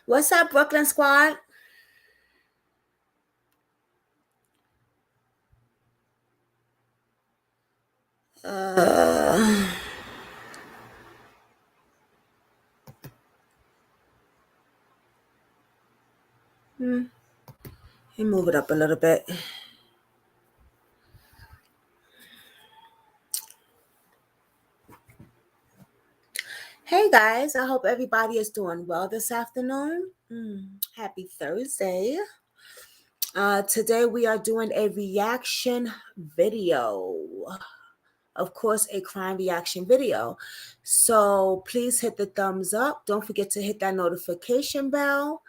What's up, Brooklyn Squad? Uh, let me move it up a little bit. Hey guys, I hope everybody is doing well this afternoon. Happy Thursday. Today we are doing a reaction video. Of course, a crime reaction video. So please hit the thumbs up. Don't forget to hit that notification bell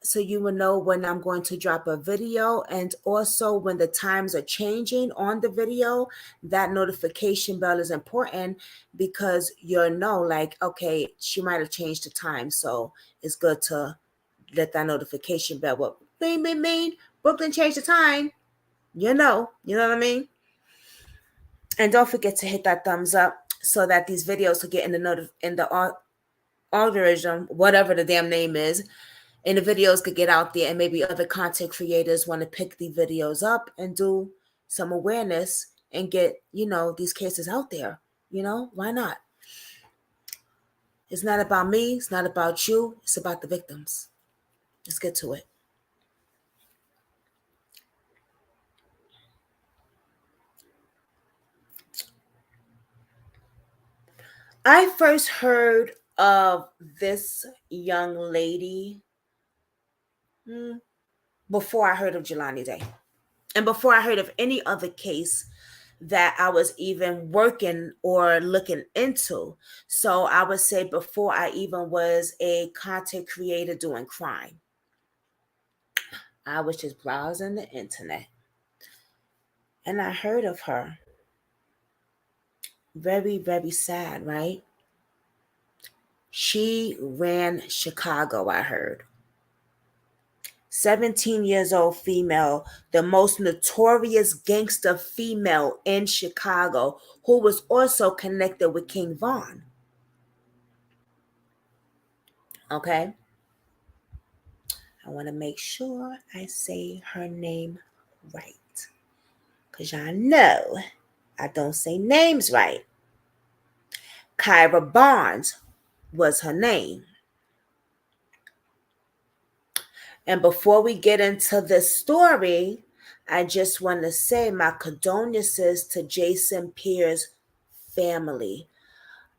so you will know when I'm going to drop a video, and also when the times are changing on the video. That notification bell is important because you'll know, like, okay, she might have changed the time, so it's good to let that notification bell up. Mean, Brooklyn changed the time. You know what I mean. And don't forget to hit that thumbs up so that these videos will get in the algorithm, whatever the damn name is, and the videos could get out there, and maybe other content creators want to pick the videos up and do some awareness and get, these cases out there. Why not? It's not about me. It's not about you. It's about the victims. Let's get to it. I first heard of this young lady before I heard of Jelani Day. And before I heard of any other case that I was even working or looking into. So I would say before I even was a content creator doing crime, I was just browsing the internet and I heard of her. Very, very sad, right? She ran Chicago, I heard. 17 years old female, the most notorious gangster female in Chicago, who was also connected with King Von. Okay? I want to make sure I say her name right. Because y'all know I don't say names right. Gakirah Barnes was her name. And before we get into this story, I just want to say my condolences to Jason Pierce's family.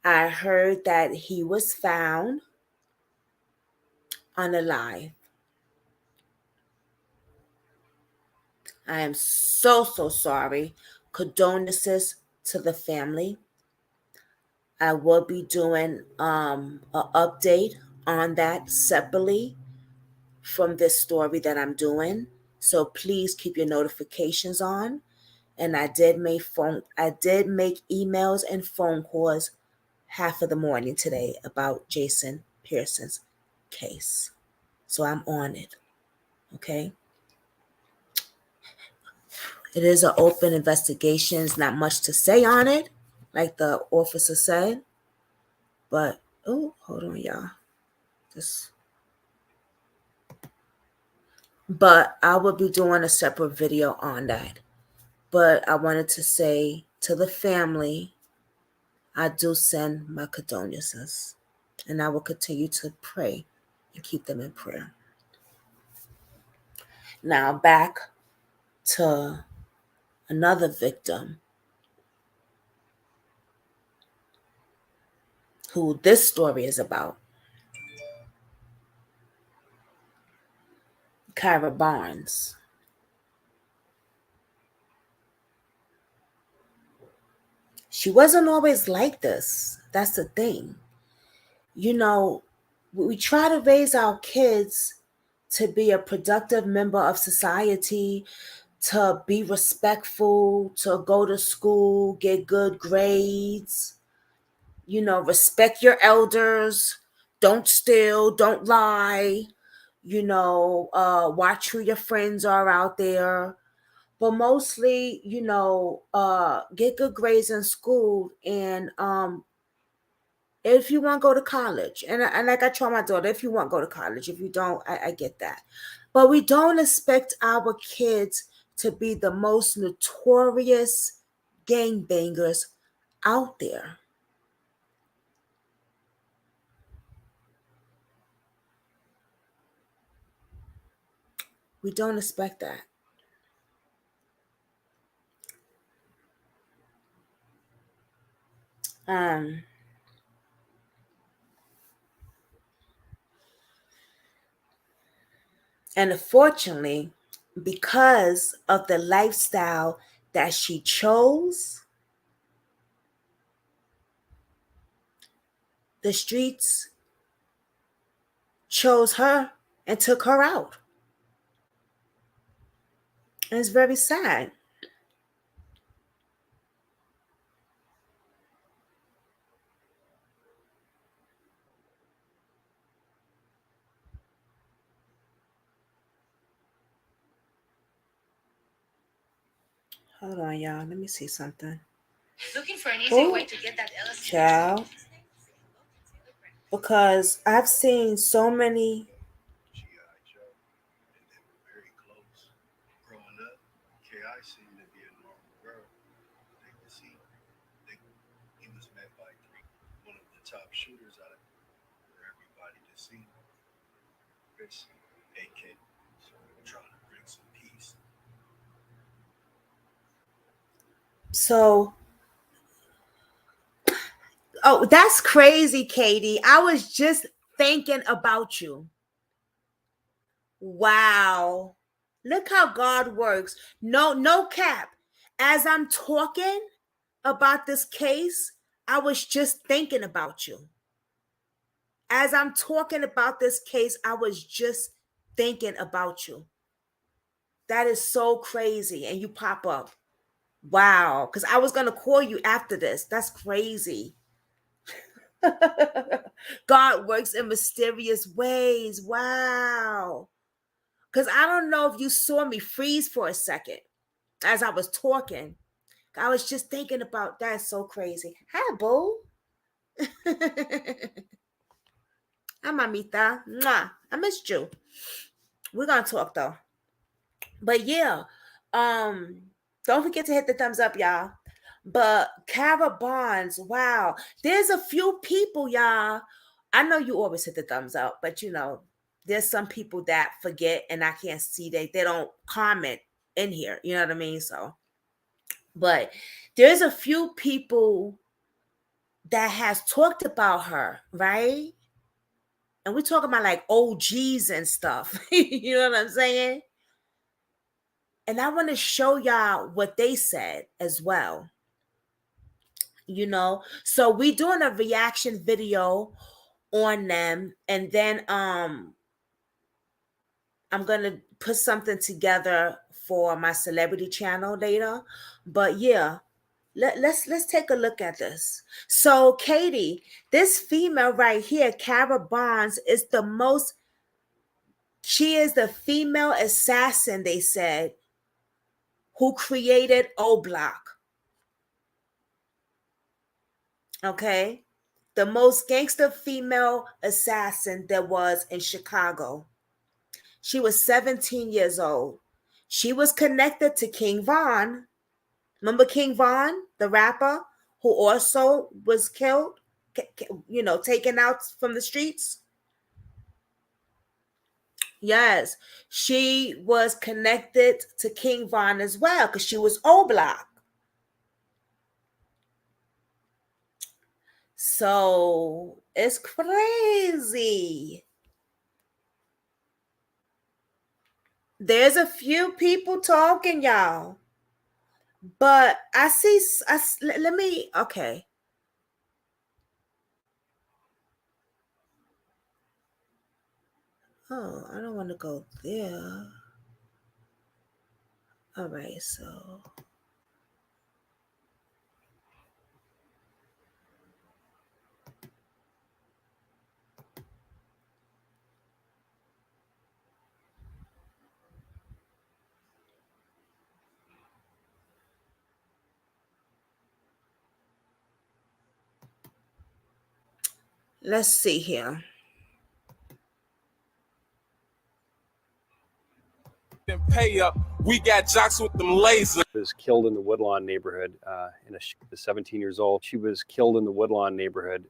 I heard that he was found unalive. I am so, so sorry. Condolences to the family. I will be doing an update on that separately from this story that I'm doing. So please keep your notifications on. And I did make emails and phone calls half of the morning today about Jason Pearson's case. So I'm on it. Okay. It is an open investigation. There's not much to say on it, like the officer said. But oh, hold on, y'all. But I will be doing a separate video on that. But I wanted to say to the family, I do send my condolences. And I will continue to pray and keep them in prayer. Now back to another victim who this story is about. Gakirah Barnes. She wasn't always like this. That's the thing. We try to raise our kids to be a productive member of society, to be respectful, to go to school, get good grades, respect your elders, don't steal, don't lie, watch who your friends are out there. But mostly, get good grades in school and If you want to go to college, and like I told my daughter, if you want to go to college, if you don't, I get that. But we don't expect our kids to be the most notorious gangbangers out there. We don't expect that. Um, and unfortunately, because of the lifestyle that she chose, the streets chose her and took her out. And it's very sad. Hold on, y'all. Let me see something. Looking for an easy way to get that LSD. Child. Because I've seen so many. So, oh, that's crazy, Katie. I was just thinking about you. Wow. Look how God works. No, no cap. As I'm talking about this case, I was just thinking about you. As I'm talking about this case, I was just thinking about you. That is so crazy. And you pop up. Wow. Because I was going to call you after this. That's crazy. God works in mysterious ways. Wow. Because I don't know if you saw me freeze for a second as I was talking. I was just thinking about that. So crazy. Hi, boo. Hi, mamita. Mwah. I missed you. We're going to talk though. But yeah, um, don't forget to hit the thumbs up, y'all. But Gakirah Barnes, wow. There's a few people, y'all. I know you always hit the thumbs up, but there's some people that forget and I can't see they don't comment in here. You know what I mean? So, but there's a few people that has talked about her, right? And we're talking about like OGs and stuff. You know what I'm saying? And I want to show y'all what they said as well. So we doing a reaction video on them, and then I'm gonna put something together for my celebrity channel later. But yeah, let's take a look at this. So Katie, this female right here, Gakirah Barnes, is the most. She is the female assassin, they said, who created O Block. Okay, the most gangster female assassin there was in Chicago. She was 17 years old. She was connected to King Von. Remember King Von, the rapper, who also was killed, taken out from the streets? Yes, she was connected to King Von as well because she was O Block. So it's crazy. There's a few people talking, y'all. But I see, let me, okay. Oh, I don't want to go there. All right, so. Let's see here. Pay up. We got jocks with them lasers. Was killed in the Woodlawn neighborhood. Was 17 years old. She was killed in the Woodlawn neighborhood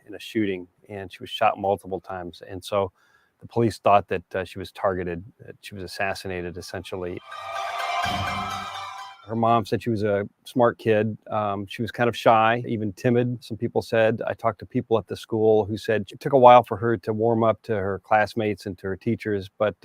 in a shooting, and she was shot multiple times. And so, the police thought that she was targeted. That she was assassinated, essentially. Her mom said she was a smart kid. She was kind of shy, even timid, some people said. I talked to people at the school who said it took a while for her to warm up to her classmates and to her teachers, but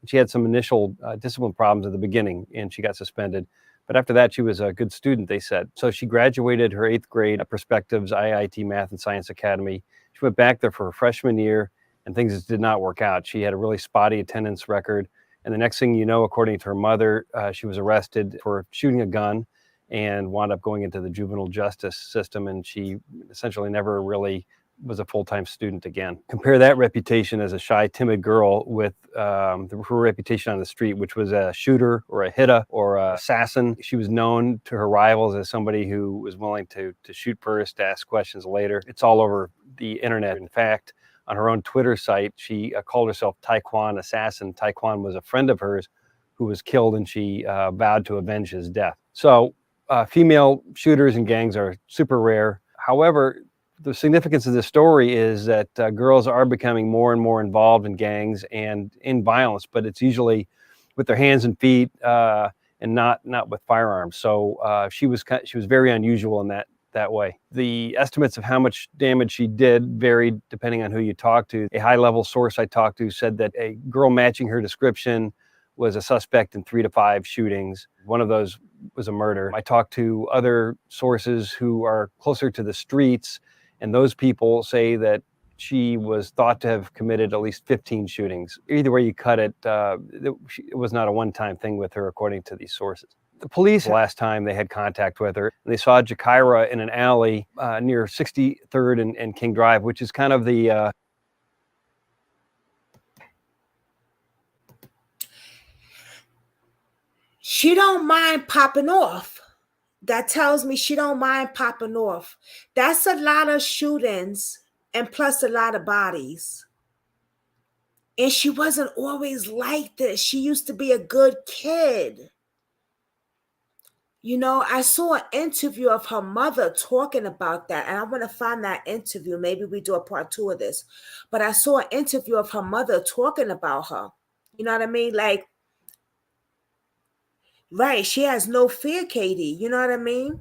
she had some initial discipline problems at the beginning, and she got suspended. But after that, she was a good student, they said. So she graduated her 8th grade at Perspectives IIT Math and Science Academy. She went back there for her freshman year, and things just did not work out. She had a really spotty attendance record. And the next thing you know, according to her mother, she was arrested for shooting a gun and wound up going into the juvenile justice system. And she essentially never really was a full-time student again. Compare that reputation as a shy, timid girl with her reputation on the street, which was a shooter or a hitter or an assassin. She was known to her rivals as somebody who was willing to shoot first, ask questions later. It's all over the internet. In fact, on her own Twitter site, she called herself Taekwon Assassin. Taekwon was a friend of hers who was killed, and she vowed to avenge his death. So female shooters and gangs are super rare. However, the significance of this story is that girls are becoming more and more involved in gangs and in violence, but it's usually with their hands and feet and not with firearms. So she was very unusual in that way. The estimates of how much damage she did varied depending on who you talk to. A high-level source I talked to said that a girl matching her description was a suspect in 3 to 5 shootings. One of those was a murder. I talked to other sources who are closer to the streets, and those people say that she was thought to have committed at least 15 shootings. Either way you cut it, it was not a one-time thing with her, according to these sources. The police, the last time they had contact with her, they saw Gakirah in an alley near 63rd and King Drive, which is kind of the... She don't mind popping off. That tells me she don't mind popping off. That's a lot of shootings and plus a lot of bodies. And she wasn't always like this. She used to be a good kid. You know, I saw an interview of her mother talking about that, and I want to find that interview. Maybe we do a part 2 of this. But I saw an interview of her mother talking about her. You know what I mean? Like, right, she has no fear, Katie. You know what I mean?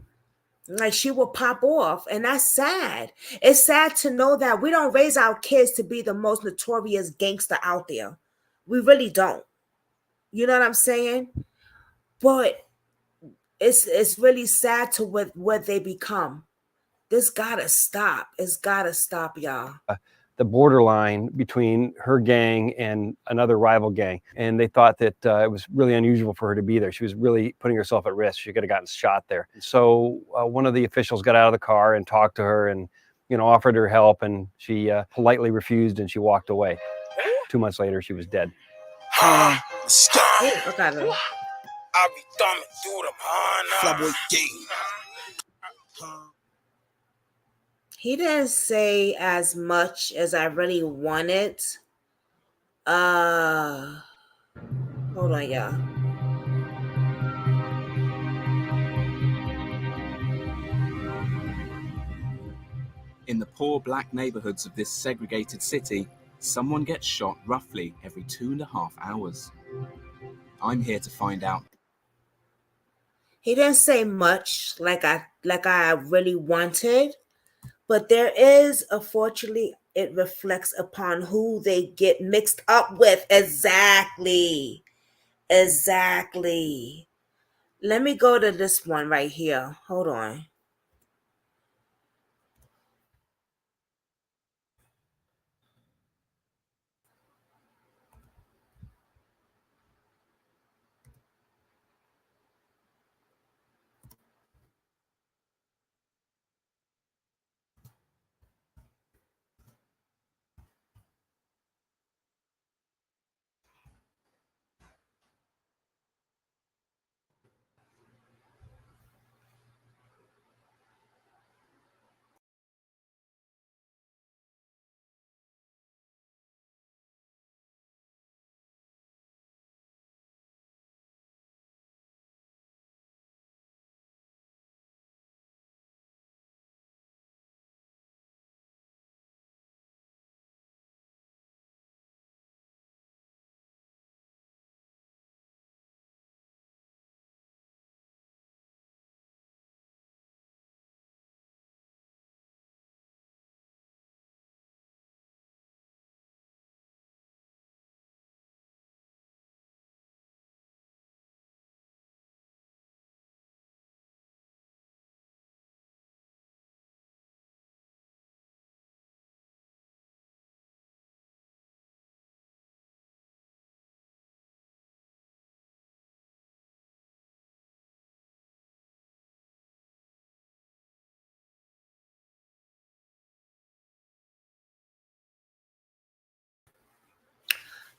Like, she will pop off, and that's sad. It's sad to know that we don't raise our kids to be the most notorious gangster out there. We really don't. You know what I'm saying? But it's really sad to what they become. This gotta stop. It's gotta stop, y'all. The borderline between her gang and another rival gang. And they thought that it was really unusual for her to be there. She was really putting herself at risk. She could have gotten shot there. So one of the officials got out of the car and talked to her and, offered her help, and she politely refused, and she walked away. 2 months later, she was dead. Stop. I got her. I'll be thumbing through them, Flyboy game. He didn't say as much as I really wanted. Hold on, y'all. In the poor black neighborhoods of this segregated city, someone gets shot roughly every 2.5 hours. I'm here to find out. He didn't say much like I really wanted, but there is, unfortunately, it reflects upon who they get mixed up with. Exactly. Let me go to this one right here. Hold on.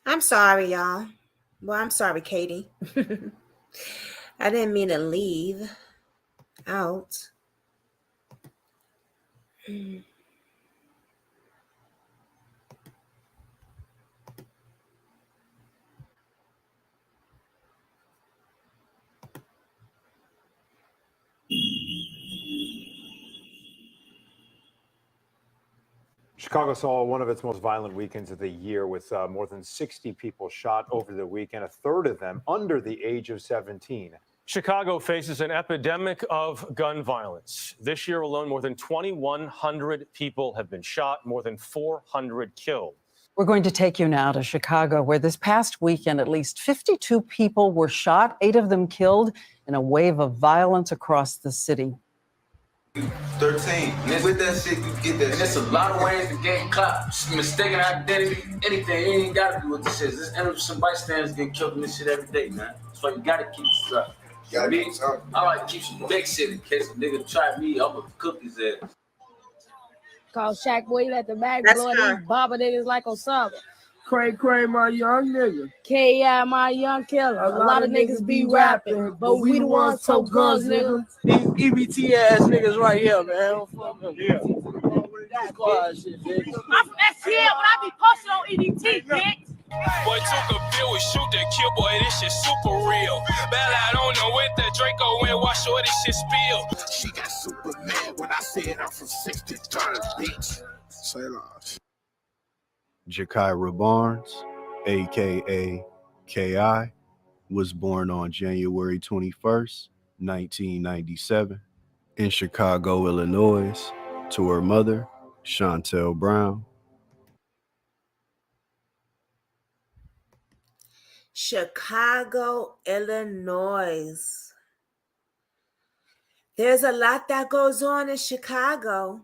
I'm sorry, y'all. Well, I'm sorry, Katie. I didn't mean to leave out. Chicago saw one of its most violent weekends of the year with more than 60 people shot over the weekend, a third of them under the age of 17. Chicago faces an epidemic of gun violence. This year alone, more than 2,100 people have been shot, more than 400 killed. We're going to take you now to Chicago, where this past weekend, at least 52 people were shot, 8 of them killed in a wave of violence across the city. 13. With that shit, you get that. And there's a lot of ways to get caught. Mistaken identity, anything. It ain't gotta do with this shit. There's innocent bystanders getting killed in this shit every day, man. That's why you gotta keep this up. I like to keep some big shit in case a nigga try me. I'm gonna cook his ass. Call Shaq Boy, let the bag That's blow her. these bobber niggas like Osama. Cray, my young nigga. K.I. my young killer. A lot of niggas be rapping, but we the ones tote guns, nigga. These EBT ass niggas right here, man. I'm from STL, but I be posted on EDT, bitch. Boy took a bill with shoot the kill, boy, this shit super real. Bell out on the with the Draco and watch sure this shit spill. She got super mad when I said I'm from 63rd, bitch. Say loss. Gakirah Barnes, a.k.a. K.I., was born on January 21st, 1997, in Chicago, Illinois, to her mother, Chantel Brown. Chicago, Illinois. There's a lot that goes on in Chicago.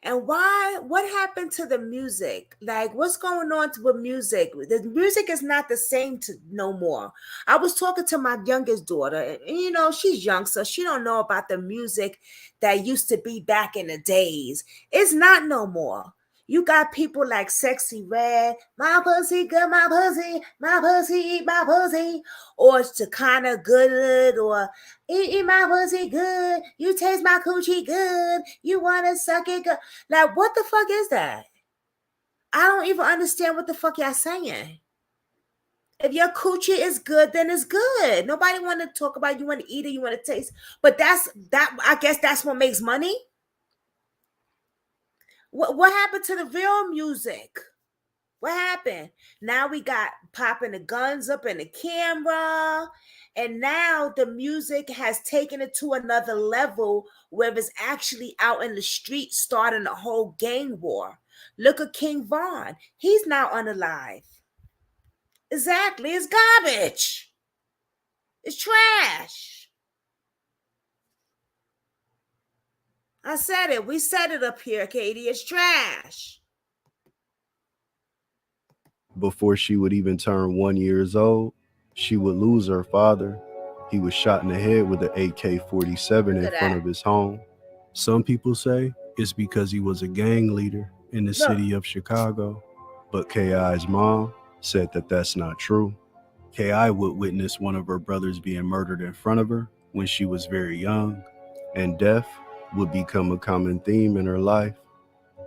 And why? What happened to the music? Like, what's going on with music? The music is not the same no more. I was talking to my youngest daughter, and you know, she's young, so she don't know about the music that used to be back in the days. It's not no more. You got people like Sexy Red, my pussy good, my pussy, eat my pussy, or it's Takana Good, or eat my pussy good, you taste my coochie good, you want to suck it good. Like, what the fuck is that? I don't even understand what the fuck y'all saying. If your coochie is good, then it's good. Nobody want to talk about you want to eat it, you want to taste. But I guess that's what makes money. What happened to the real music? What happened? Now we got popping the guns up in the camera. And now the music has taken it to another level where it's actually out in the street starting a whole gang war. Look at King Von. He's now unalive. Exactly. It's garbage. It's trash. I said it. We said it up here, Katie. It's trash. Before she would even turn 1 year old, she would lose her father. He was shot in the head with an AK-47 in front of his home. Some people say it's because he was a gang leader in the city of Chicago, but K.I.'s mom said that that's not true. K.I. would witness one of her brothers being murdered in front of her when she was very young, and death would become a common theme in her life.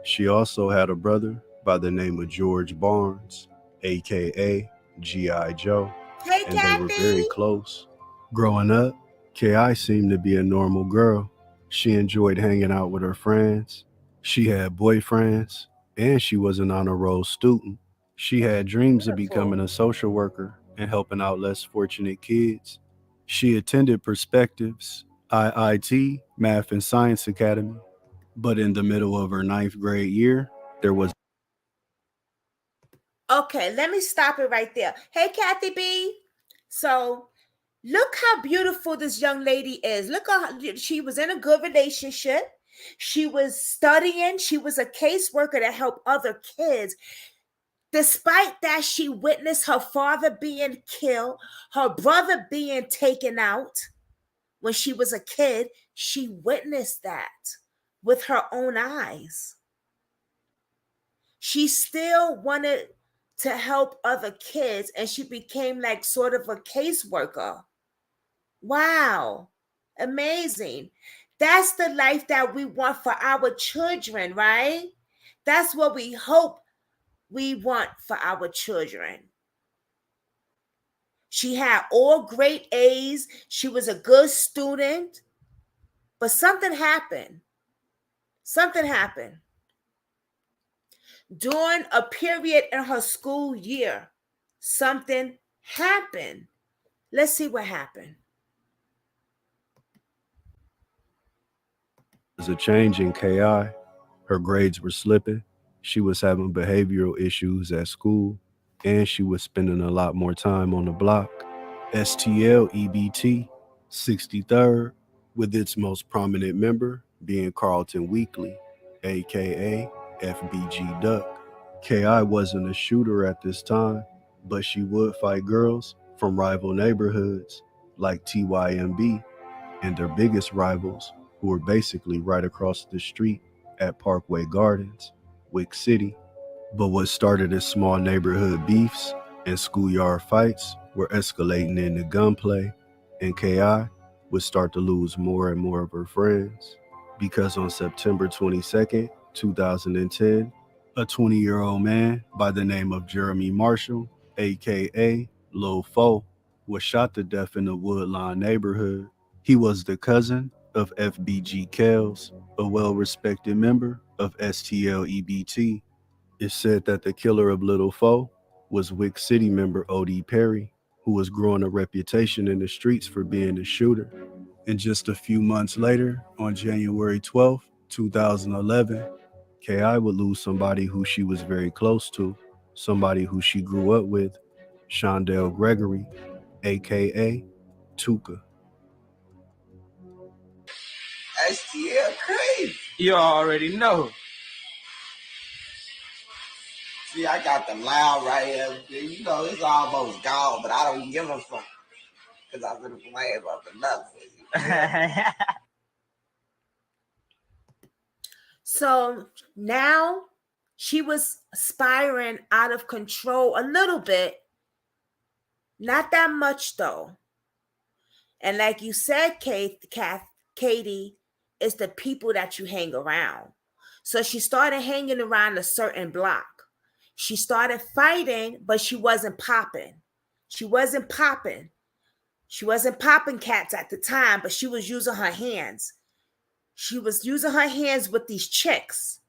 She also had a brother by the name of George Barnes, aka G.I. Joe, and they were very close. Growing up, K.I. seemed to be a normal girl. She enjoyed hanging out with her friends. She had boyfriends, and she was an honor roll student. She had dreams of becoming a social worker and helping out less fortunate kids. She attended Perspectives, IIT, Math and Science Academy, but in the middle of her 9th grade year, there was... Okay, let me stop it right there. Hey, Kathy B. So, look how beautiful this young lady is. Look how she was in a good relationship. She was studying. She was a caseworker to help other kids. Despite that, she witnessed her father being killed, her brother being taken out. When she was a kid, she witnessed that with her own eyes. She still wanted to help other kids, and she became like sort of a caseworker. Wow. Amazing. That's the life that we want for our children, right? That's what we hope we want for our children. She had all great A's. She was a good student. But something happened. Something happened. During a period in her school year, something happened. Let's see what happened. There's a change in KI. Her grades were slipping. She was having behavioral issues at school, and she was spending a lot more time on the block. STL EBT, 63rd, with its most prominent member being Carlton Weekly, aka FBG Duck. KI wasn't a shooter at this time, but she would fight girls from rival neighborhoods like TYMB and their biggest rivals, who were basically right across the street at Parkway Gardens, Wick City. But what started as small neighborhood beefs and schoolyard fights were escalating into gunplay, and KI would start to lose more and more of her friends. Because on September 22nd, 2010, a 20-year-old man by the name of Jeremy Marshall, aka Lil Fo, was shot to death in the Woodlawn neighborhood. He was the cousin of FBG Kells, a well-respected member of STL EBT. It's said that the killer of Little Fo was Wick City member O.D. Perry, who was growing a reputation in the streets for being a shooter. And just a few months later, on January 12th, 2011, K.I. would lose somebody who she was very close to, somebody who she grew up with, Shondell Gregory, a.k.a. Tuka. STL crazy. You already know. See, I got the loud right here. You know, it's almost gone, but I don't give a fuck. Because I've been playing up enough with you. So now she was spiraling out of control a little bit. Not that much, though. And like you said, Katie, it's the people that you hang around. So she started hanging around a certain block. She started fighting, but she wasn't popping. She wasn't popping cats at the time, but she was using her hands. She was using her hands with these chicks.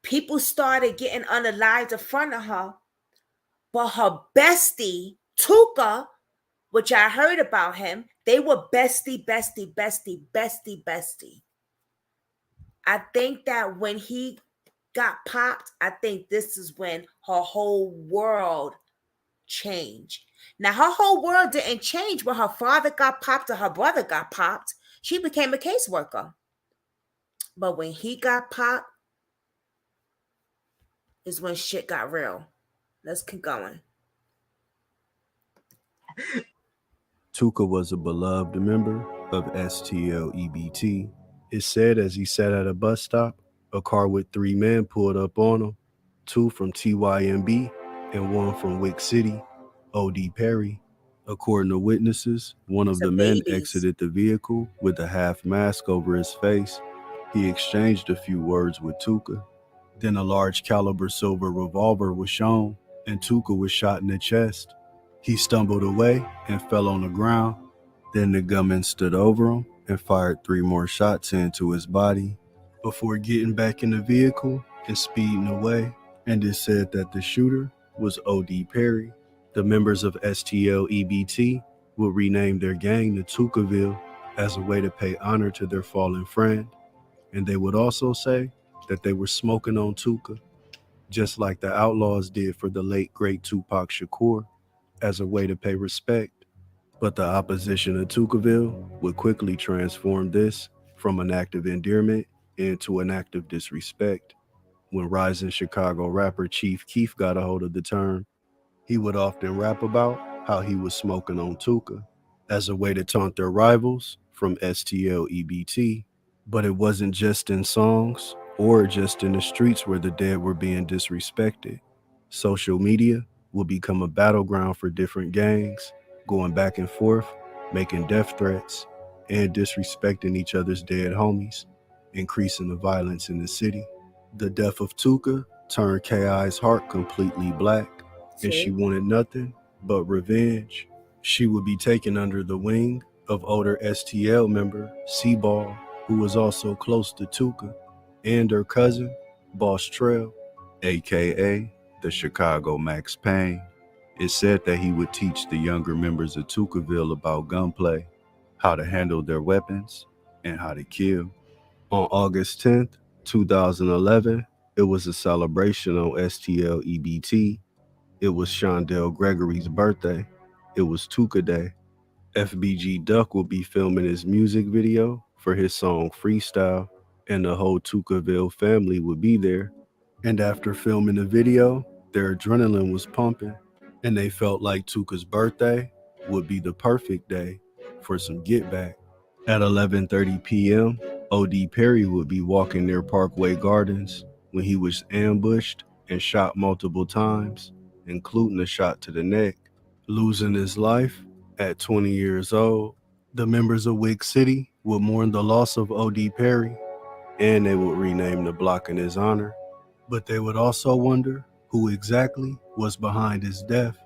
People started getting unalived in front of her, but her bestie, Tuka, which I heard about him, they were bestie. I think that when he got popped, I think this is when her whole world changed. Now, her whole world didn't change when her father got popped or her brother got popped. She became a caseworker. But when he got popped is when shit got real. Let's keep going. Tuka was a beloved member of STL EBT. It said as he sat at a bus stop, a car with 3 men pulled up on him, 2 from TYMB and 1 from Wick City, O.D. Perry. According to witnesses, one of the men exited the vehicle with a half mask over his face. He exchanged a few words with Tuka. Then a large caliber silver revolver was shown, and Tuka was shot in the chest. He stumbled away and fell on the ground. Then the gunman stood over him and fired 3 more shots into his body before getting back in the vehicle and speeding away. And it said that the shooter was O.D. Perry. The members of STL EBT would rename their gang to Tukaville as a way to pay honor to their fallen friend. And they would also say that they were smoking on Tuka, just like the Outlaws did for the late great Tupac Shakur, as a way to pay respect. But the opposition of Tukaville would quickly transform this from an act of endearment into an act of disrespect. When rising Chicago rapper Chief Keef got a hold of the term, he would often rap about how he was smoking on Tuka as a way to taunt their rivals from STL EBT. But it wasn't just in songs or just in the streets where the dead were being disrespected. Social media will become a battleground for different gangs, going back and forth, making death threats, and disrespecting each other's dead homies, increasing the violence in the city. The death of Tuka turned K.I.'s heart completely black, and she wanted nothing but revenge. She would be taken under the wing of older STL member C-Ball, who was also close to Tuka, and her cousin, Boss Trail, aka the Chicago Max Payne. It's said that he would teach the younger members of Tukaville about gunplay, how to handle their weapons, and how to kill. On August 10th, 2011, it was a celebration on STL EBT. It was Shondell Gregory's birthday. It was Tuka Day. FBG Duck will be filming his music video for his song Freestyle, and the whole Tukaville family would be there. And after filming the video, their adrenaline was pumping, and they felt like Tuka's birthday would be the perfect day for some get back. At 11:30 p.m., O.D. Perry would be walking near Parkway Gardens when he was ambushed and shot multiple times, including a shot to the neck, losing his life at 20 years old. The members of Wick City would mourn the loss of O.D. Perry, and they would rename the block in his honor. But they would also wonder who exactly was behind his death.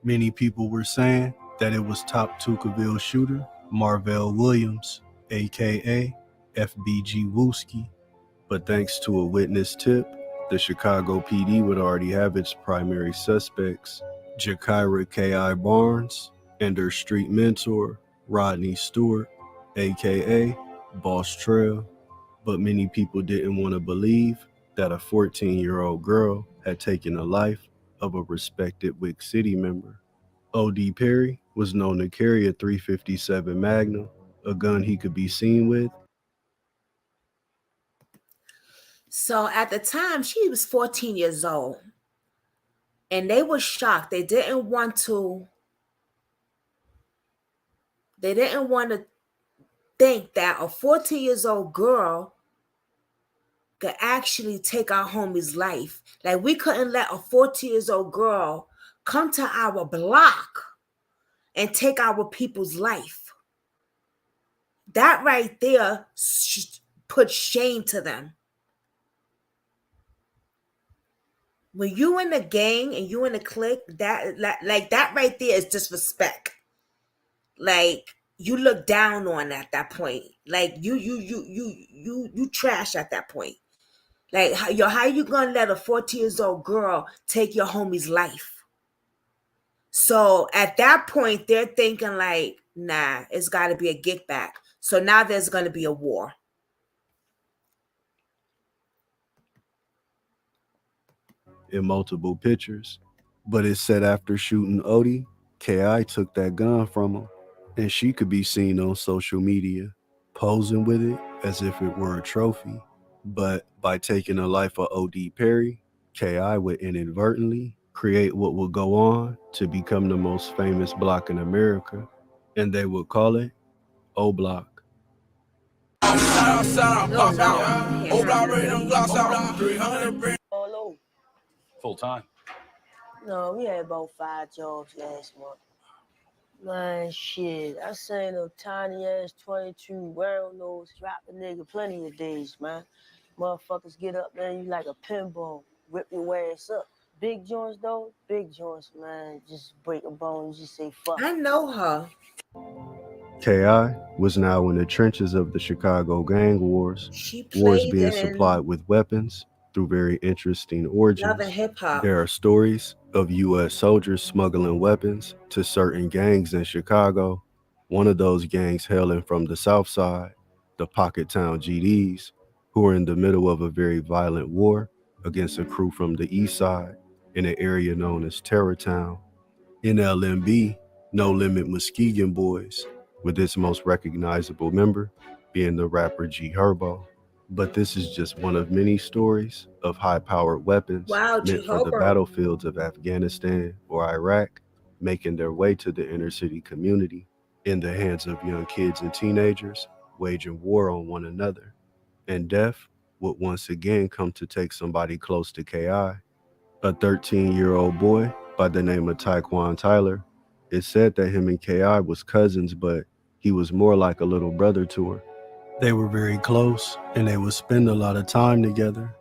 Many people were saying that it was top Tukaville shooter Marvell Williams, aka FBG Wooski. But thanks to a witness tip, the Chicago PD would already have its primary suspects, Gakirah K.I. Barnes and her street mentor, Rodney Stewart, aka Boss Trail. But many people didn't want to believe that a 14-year-old girl had taken the life of a respected Wick City member. O.D. Perry was known to carry a .357 Magnum, a gun he could be seen with. So at the time, she was 14 years old. And they were shocked. They didn't want to think that a 14 years old girl could actually take our homie's life. Like, we couldn't let a 14 years old girl come to our block and take our people's life. That right there put shame to them. When you in the gang and you in the clique, that right there is disrespect. Like, you look down on at that point. Like, you trash at that point. Like, how you gonna let a 14 years old girl take your homie's life? So at that point, they're thinking like, nah, it's got to be a get back. So now there's going to be a war. In multiple pictures, but it said after shooting Odie, K.I. took that gun from him, and she could be seen on social media posing with it as if it were a trophy. But by taking the life of O.D. Perry, K.I. would inadvertently create what would go on to become the most famous block in America, and they would call it O Block. Full time? No, we had about 5 jobs last month. Man, shit, I seen a tiny ass 22 round nose drop a nigga plenty of days, man. Motherfuckers get up there, you like a pinball, rip your ass up. Big joints though, big joints, man, just break a bone, just say fuck. I know her. K.I. was now in the trenches of the Chicago gang wars, wars being supplied with weapons through very interesting origins. Love and hip-hop. There are stories of U.S. soldiers smuggling weapons to certain gangs in Chicago. One of those gangs hailing from the South Side, the Pocket Town GDs, who are in the middle of a very violent war against a crew from the East Side in an area known as Terrortown. NLMB, No Limit Muskegon Boys, with its most recognizable member being the rapper G Herbo. But this is just one of many stories of high-powered weapons meant for the battlefields of Afghanistan or Iraq, making their way to the inner city community in the hands of young kids and teenagers, waging war on one another. And death would once again come to take somebody close to KI. A 13-year-old boy by the name of Taekwon Tyler. It said that him and KI was cousins, but he was more like a little brother to her. They were very close, and they would spend a lot of time together,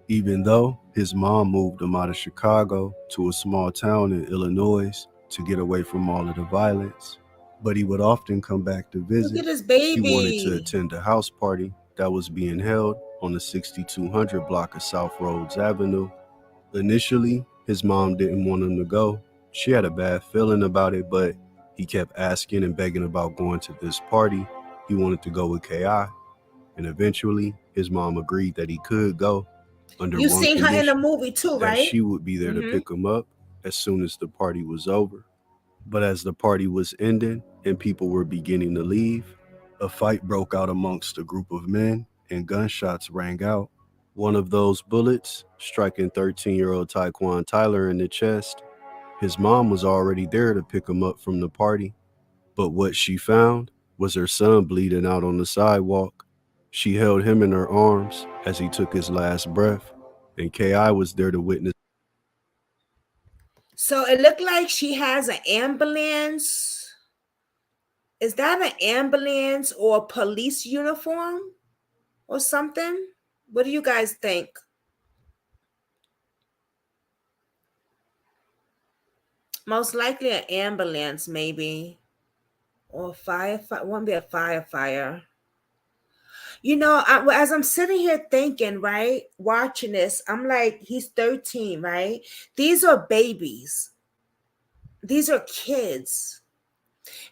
even though his mom moved him out of Chicago to a small town in Illinois to get away from all of the violence. But he would often come back to visit. Look at his baby. He wanted to attend a house party that was being held on the 6200 block of South Rhodes Avenue. Initially, his mom didn't want him to go. She had a bad feeling about it, but he kept asking and begging about going to this party. He wanted to go with KI, and eventually his mom agreed that he could go under You one seen her in the condition, movie too, that right? she would be there to pick him up as soon as the party was over. But as the party was ending and people were beginning to leave, a fight broke out amongst a group of men and gunshots rang out. One of those bullets striking 13-year-old Taekwon Tyler in the chest. His mom was already there to pick him up from the party, but what she found was her son bleeding out on the sidewalk. She held him in her arms as he took his last breath, and KI was there to witness. So it looked like she has an ambulance. Is that an ambulance or a police uniform or something? What do you guys think? Most likely an ambulance, maybe. Or firefighter. Won't be a firefighter. You know, as I'm sitting here thinking, right, watching this, I'm like, he's 13, right? These are babies. These are kids.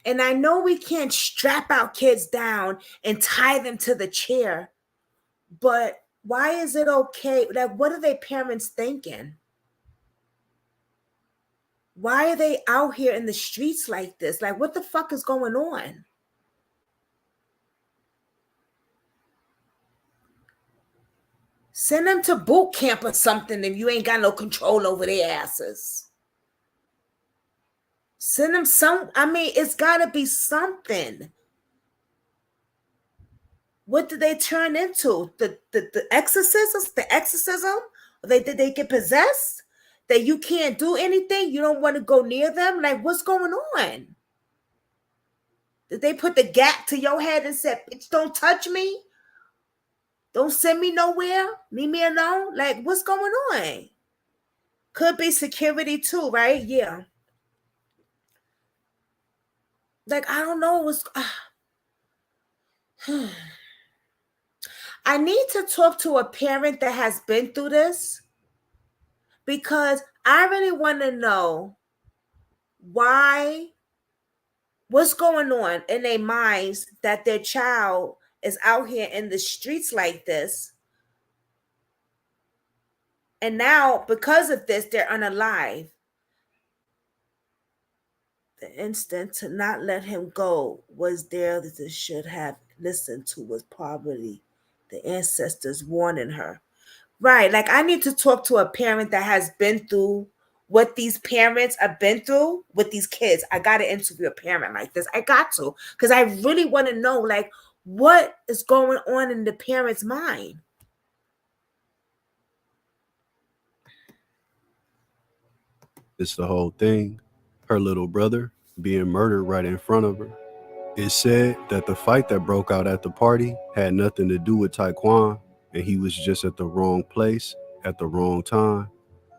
And I know we can't strap our kids down and tie them to the chair, but why is it okay? Like, what are their parents thinking? Why are they out here in the streets like this? Like, what the fuck is going on? Send them to boot camp or something if you ain't got no control over their asses. Send them it's got to be something. What did they turn into? The exorcisms? The exorcism? Did they get possessed? That you can't do anything? You don't want to go near them? Like, what's going on? Did they put the gap to your head and said, bitch, don't touch me? Don't send me nowhere? Leave me alone? Like, what's going on? Could be security too, right? Yeah. Like, I don't know what's... I need to talk to a parent that has been through this, because I really want to know what's going on in their minds that their child is out here in the streets like this. And now, because of this, they're unalive. The instinct to not let him go was there that they should have listened to, was probably the ancestors warning her. Right, like I need to talk to a parent that has been through what these parents have been through with these kids. I got to interview a parent like this. I got to, because I really want to know, like, what is going on in the parent's mind. It's the whole thing. Her little brother being murdered right in front of her. It's said that the fight that broke out at the party had nothing to do with Taekwon, and he was just at the wrong place at the wrong time.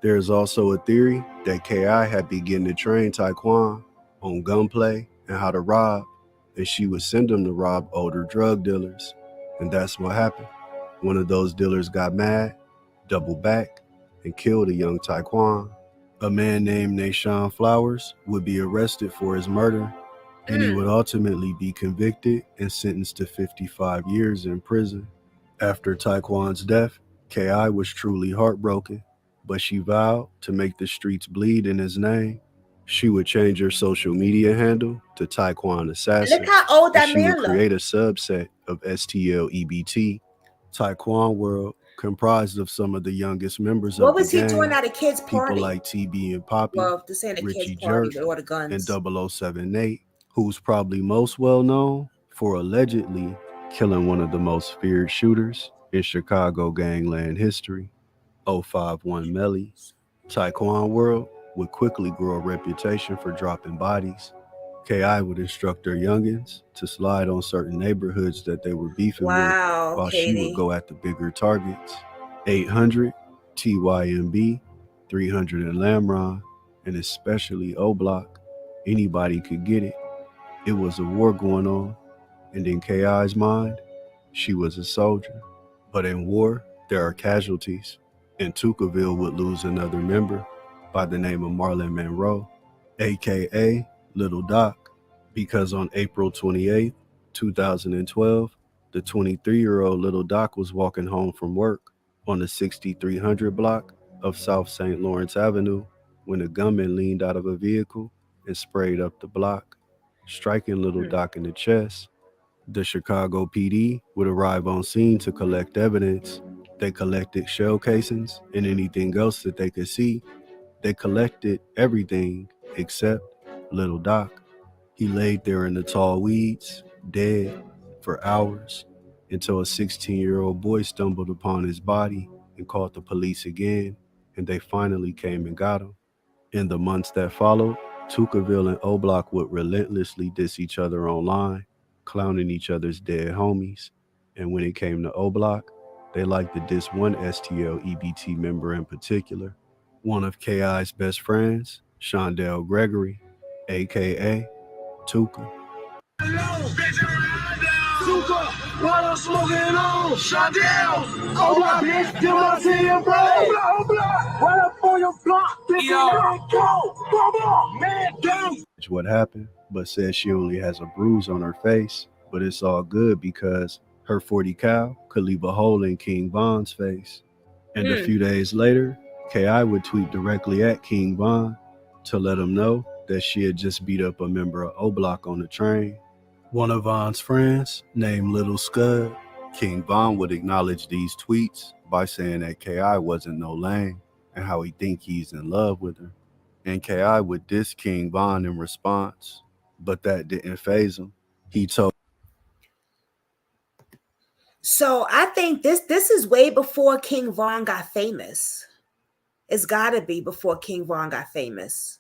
There is also a theory that KI had begun to train Taekwon on gunplay and how to rob, and she would send him to rob older drug dealers. And that's what happened. One of those dealers got mad, doubled back, and killed a young Taekwon. A man named Nashawn Flowers would be arrested for his murder, and he would ultimately be convicted and sentenced to 55 years in prison. After Taekwon's death, KI was truly heartbroken, but she vowed to make the streets bleed in his name. She would change her social media handle to Taekwon Assassin. Look how old that man would create a subset of STLEBT, Taekwon World, comprised of some of the youngest members of the gang. What was he doing at a kid's party? People like TB and Poppy, Well, this ain't a Richie kid's party, Jerk, but all the guns. and 0078, who's probably most well known for allegedly killing one of the most feared shooters in Chicago gangland history, 051 Melly. Taekwon World would quickly grow a reputation for dropping bodies. KI would instruct her youngins to slide on certain neighborhoods that they were beefing with, while she would go at the bigger targets. 800, TYMB, 300 in Lamron, and especially O Block. Anybody could get it. It was a war going on, and in KI's mind, she was a soldier. But in war, there are casualties, and Tukaville would lose another member by the name of Marlon Monroe, aka Little Doc, because on April 28, 2012, the 23-year-old Little Doc was walking home from work on the 6300 block of South St. Lawrence Avenue when a gunman leaned out of a vehicle and sprayed up the block, striking Little Doc in the chest. The Chicago PD would arrive on scene to collect evidence. They collected shell casings and anything else that they could see. They collected everything except Little Doc. He laid there in the tall weeds, dead, for hours, until a 16-year-old boy stumbled upon his body and called the police again, and they finally came and got him. In the months that followed, Tukaville and O-Block would relentlessly diss each other online, clowning each other's dead homies. And when it came to O-Block, they liked to diss one STL EBT member in particular, one of KI's best friends, Shondell Gregory, aka Tuka. Tuka, what I'm smoking on? Shondell, O-Block, bitch, give my team, bro. O-Block, right up on your block, bitch, go, man, down. What happened, but says she only has a bruise on her face, but it's all good because her 40 cal could leave a hole in King Von's face. And a few days later, KI would tweet directly at King Von to let him know that she had just beat up a member of O-Block on the train. One of Von's friends, named Little Scud, King Von would acknowledge these tweets by saying that KI wasn't no lame and how he think he's in love with her. And KI would diss King Von in response, but that didn't faze him. He told. So I think this is way before King Von got famous. It's got to be before King Von got famous.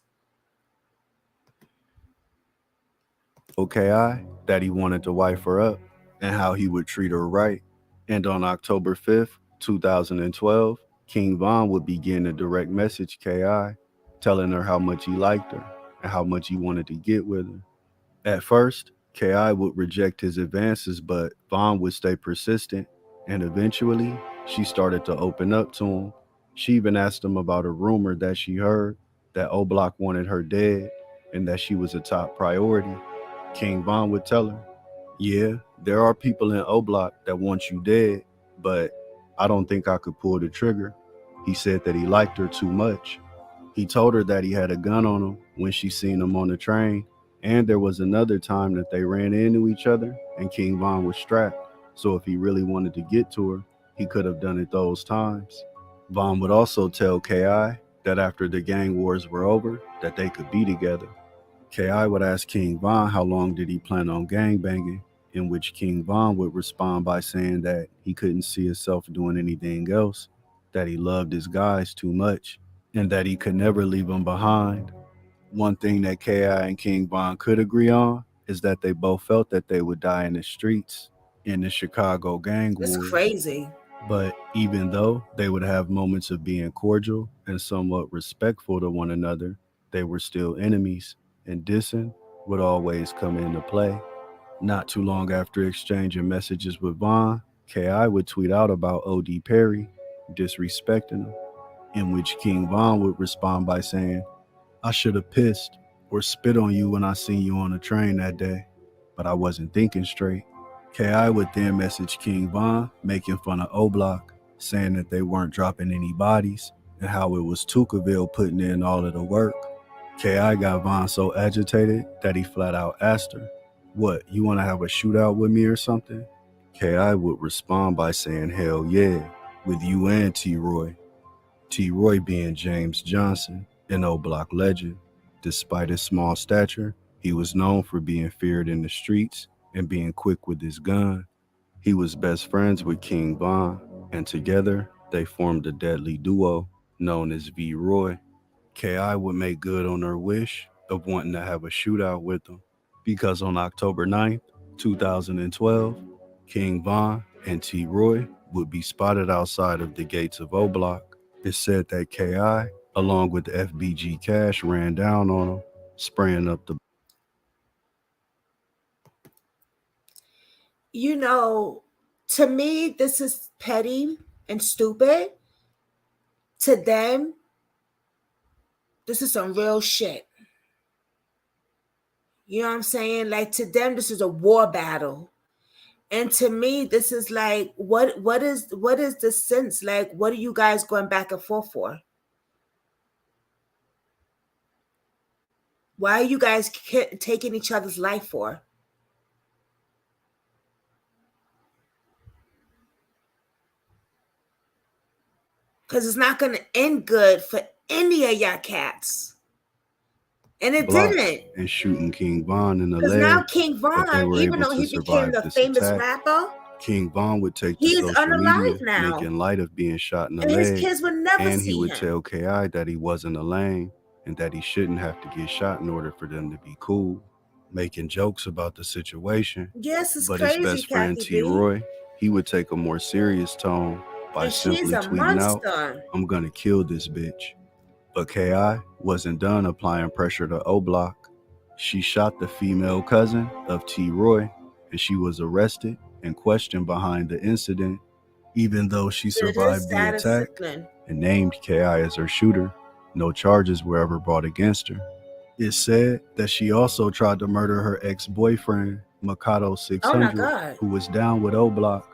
KI that he wanted to wife her up and how he would treat her right. And on October 5th, 2012, King Von would begin to direct message KI, telling her how much he liked her and how much he wanted to get with her. At first, KI would reject his advances, but Von would stay persistent, and eventually, she started to open up to him. She even asked him about a rumor that she heard that O-Block wanted her dead and that she was a top priority. King Von would tell her, yeah, there are people in O-Block that want you dead, but I don't think I could pull the trigger. He said that he liked her too much. He told her that he had a gun on him when she seen him on the train, and there was another time that they ran into each other and King Von was strapped. So if he really wanted to get to her, he could have done it those times. Von would also tell KI that after the gang wars were over, that they could be together. KI would ask King Von how long did he plan on gangbanging, in which King Von would respond by saying that he couldn't see himself doing anything else, that he loved his guys too much, and that he could never leave them behind. One thing that KI and King Von could agree on is that they both felt that they would die in the streets in the Chicago gang wars. It's crazy. But even though they would have moments of being cordial and somewhat respectful to one another, they were still enemies, and dissing would always come into play. Not too long after exchanging messages with Von, KI would tweet out about O.D. Perry, disrespecting him, in which King Von would respond by saying, I should have pissed or spit on you when I seen you on the train that day, but I wasn't thinking straight. KI would then message King Von, making fun of O-Block, saying that they weren't dropping any bodies and how it was Tukaville putting in all of the work. KI got Von so agitated that he flat out asked her, what, you want to have a shootout with me or something? KI would respond by saying, hell yeah, with you and T-Roy. T-Roy being James Johnson, an O-Block legend. Despite his small stature, he was known for being feared in the streets and being quick with his gun. He was best friends with King Von, and together they formed a deadly duo known as V. Roy. K.I. would make good on her wish of wanting to have a shootout with him, because on October 9th, 2012, King Von and T. Roy would be spotted outside of the gates of O Block. It's said that K.I., along with the FBG Cash, ran down on him, spraying up the... You know, to me, this is petty and stupid. To them, this is some real shit. You know what I'm saying? Like, to them, this is a war battle. And to me, this is like, what is the sense? Like, what are you guys going back and forth for? Why are you guys taking each other's life for? Because it's not going to end good for any of y'all cats. And it didn't. And shooting King Von in the Because leg. now King Von, even though he became the famous rapper, King Von would take to he's social media, unalive now. making light of being shot in the And leg. his kids would never and he see would him. tell K.I. that he wasn't a lame and that he shouldn't have to get shot in order for them to be cool, making jokes about the situation. Yes, it's but crazy, his best friend Kathy T. B. Roy, he would take a more serious tone by And she's simply a tweeting out, monster. "I'm gonna kill this bitch." But K.I. wasn't done applying pressure to O Block. She shot the female cousin of T. Roy, and she was arrested and questioned behind the incident. Even though she survived the attack and named K.I. as her shooter, no charges were ever brought against her. It's said that she also tried to murder her ex-boyfriend, Mikado 600, who was down with O Block.